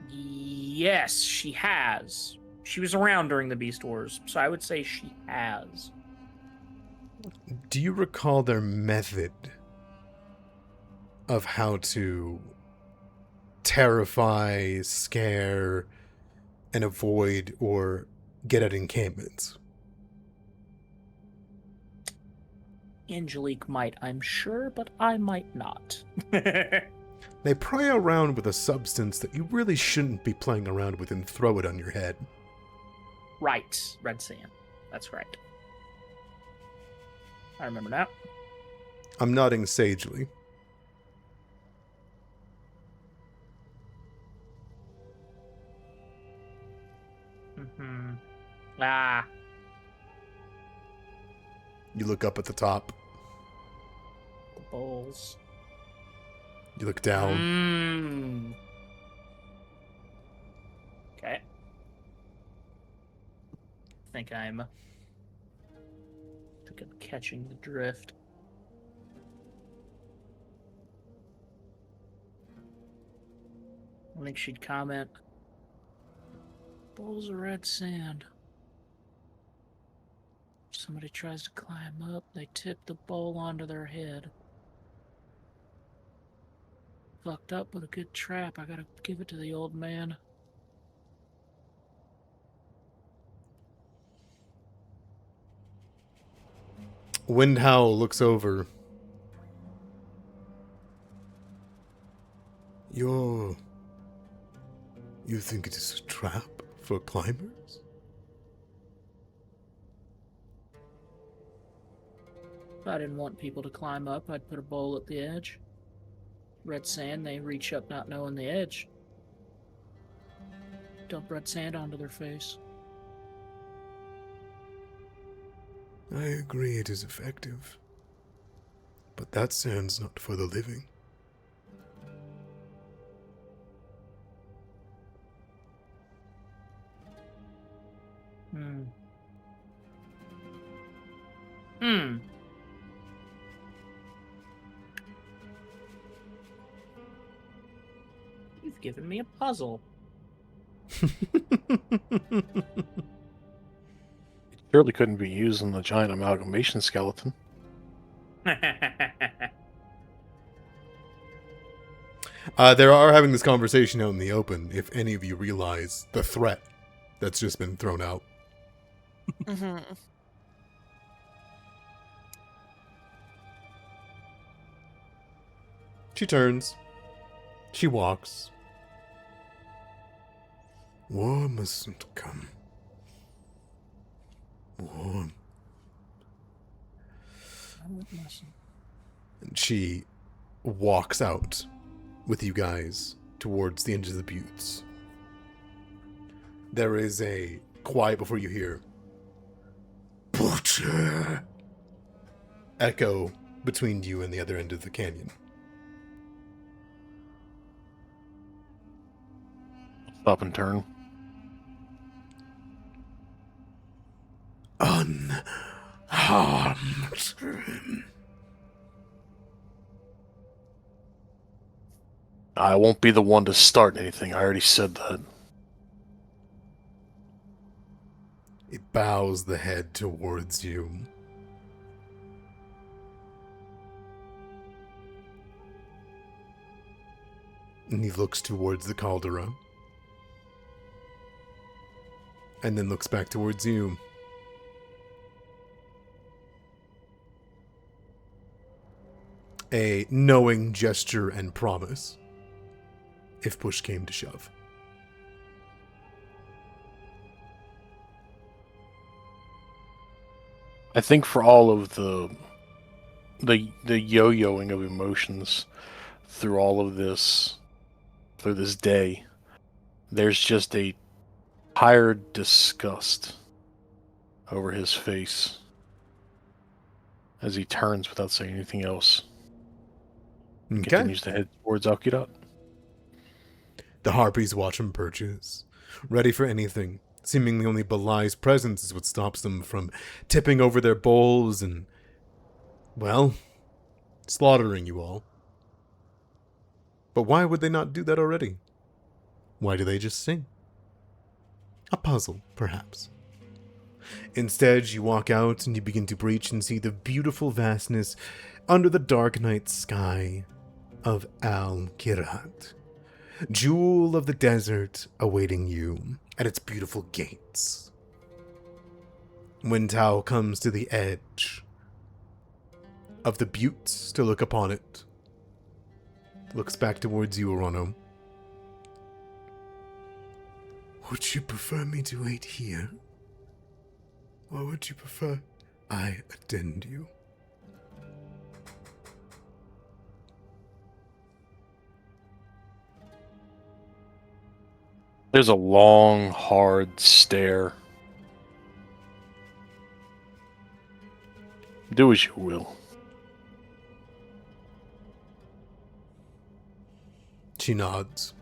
Yes, she has. She was around during the Beast Wars, so I would say she has. Do you recall their method of how to terrify, scare, and avoid or get at encampments? Angelique might, I'm sure, but I might not. They pry around with a substance that you really shouldn't be playing around with and throw it on your head. Right, red sand. That's right. I remember now. I'm nodding sagely. Mm-hmm. Ah. You look up at the top. The bowls. You look down. Okay. I think I'm catching the drift. I think she'd comment, bowls of red sand. If somebody tries to climb up, they tip the bowl onto their head. Fucked up with a good trap. I gotta give it to the old man. Windhowl looks over. You think it is a trap for climbers? If I didn't want people to climb up, I'd put a bowl at the edge. Red sand, they reach up not knowing the edge. Dump red sand onto their face. I agree it is effective. But that sand's not for the living. You've given me a puzzle. Surely couldn't be using the giant amalgamation skeleton. They are having this conversation out in the open, if any of you realize the threat that's just been thrown out. Mm-hmm. She turns. She walks. War mustn't come. War. And she walks out with you guys towards the end of the buttes. There is a quiet before you hear butcher echo between you and the other end of the canyon. Stop and turn. Unharmed. I won't be the one to start anything. I already said that. It bows the head towards you. And he looks towards the caldera. And then looks back towards you. A knowing gesture and promise, if push came to shove. I think for all of the yo-yoing of emotions through all of this, through this day, there's just a tired disgust over his face as he turns without saying anything else. Okay. Continues to head towards Kirat. The harpies watch him purchase, ready for anything. Seemingly only Belai's presence is what stops them from tipping over their bowls and, well, slaughtering you all. But why would they not do that already? Why do they just sing? A puzzle, perhaps. Instead, you walk out and you begin to breach and see the beautiful vastness under the dark night sky of Kirat, jewel of the desert awaiting you at its beautiful gates. When Tao comes to the edge of the buttes to look upon it, looks back towards you, Orono. Would you prefer me to wait here? Or would you prefer I attend you? There's a long, hard stare. Do as you will. She nods.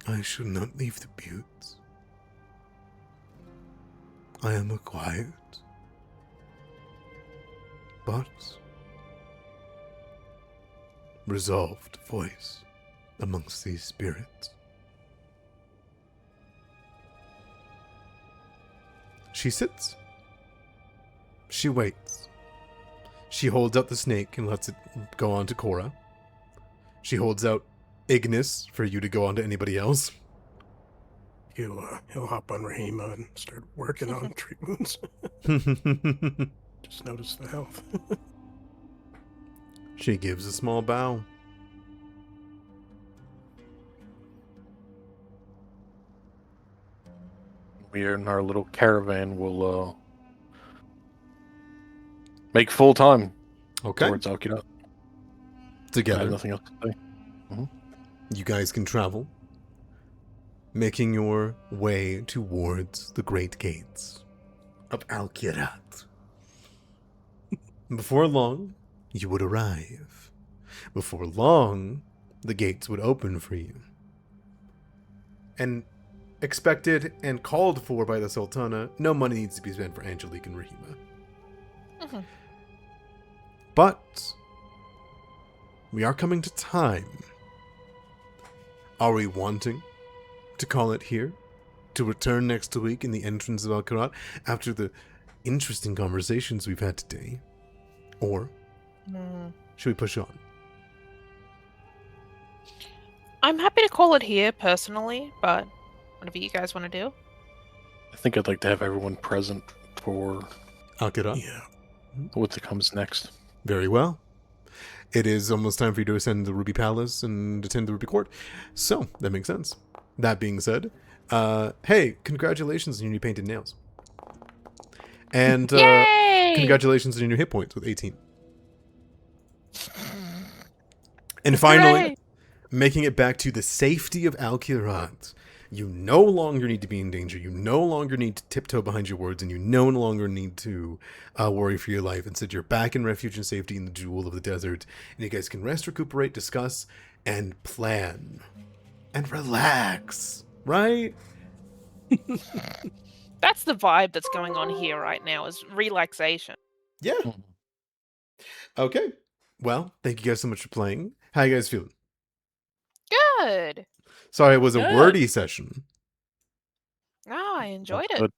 I should not leave the buttes. I am a quiet, but resolved voice amongst these spirits. She sits. She waits. She holds out the snake and lets it go on to Cora. She holds out Ignis for you to go on to anybody else. He'll hop on Rahima and start working on treat wounds. Just notice the health. She gives a small bow. We in our little caravan will make full time Okay. towards Kirat. I Together. have nothing else to say. You guys can travel. making your way towards the great gates of Kirat. Before long, you would arrive. Before long, the gates would open for you. And expected and called for by the Sultana, no money needs to be spent for Angelique and Rahima. Mhm. But we are coming to time. Are we wanting to call it here? To return next week in the entrance of Al-Karat after the interesting conversations we've had today? Or should we push on? I'm happy to call it here personally, but whatever you guys want to do. I think I'd like to have everyone present for Al-Karat? Yeah. what comes next. Very well. It is almost time for you to ascend the Ruby Palace and attend the Ruby Court. So, that makes sense. That being said, hey, congratulations on your new painted nails. And Yay! congratulations on your new hit points with 18. And finally, Hooray! making it back to the safety of Al-Kirat. You no longer need to be in danger. You no longer need to tiptoe behind your words, and you no longer need to worry for your life. Instead, you're back in refuge and safety in the jewel of the desert, and you guys can rest, recuperate, discuss, and plan. And relax, right? That's the vibe that's going on here right now, is relaxation. Yeah. Okay. Well, thank you guys so much for playing. How you guys feeling? Good. Sorry, it was a Good. wordy session. Oh, I enjoyed it. But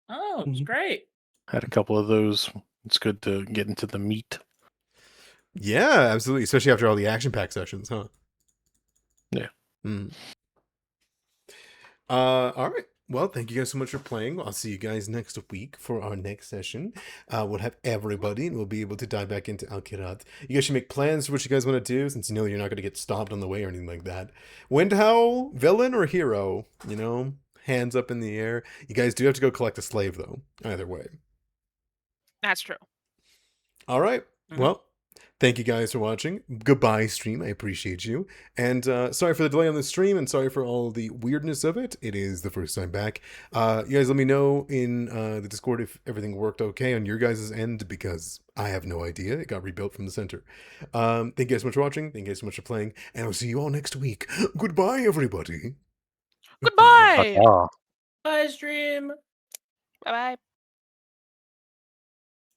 Oh, it's great. had a couple of those. It's good to get into the meat. Yeah, absolutely. Especially after all the action-packed sessions, huh? Yeah. All right. Well, thank you guys so much for playing. I'll see you guys next week for our next session. We'll have everybody, and we'll be able to dive back into Al-Kirat. You guys should make plans for what you guys want to do, since you know you're not going to get stopped on the way or anything like that. Windhowl, villain or hero? You know, hands up in the air. You guys do have to go collect a slave, though. Either way. That's true. All right. Mhm. Well, thank you guys for watching. Goodbye, stream. I appreciate you. And sorry for the delay on the stream, and sorry for all the weirdness of it. It is the first time back. You guys let me know in the Discord if everything worked okay on your guys' end, because I have no idea. It got rebuilt from the center. Thank you guys so much for watching. Thank you guys so much for playing. And I'll see you all next week. Goodbye, everybody. Goodbye. Ah. Bye, stream. Bye-bye.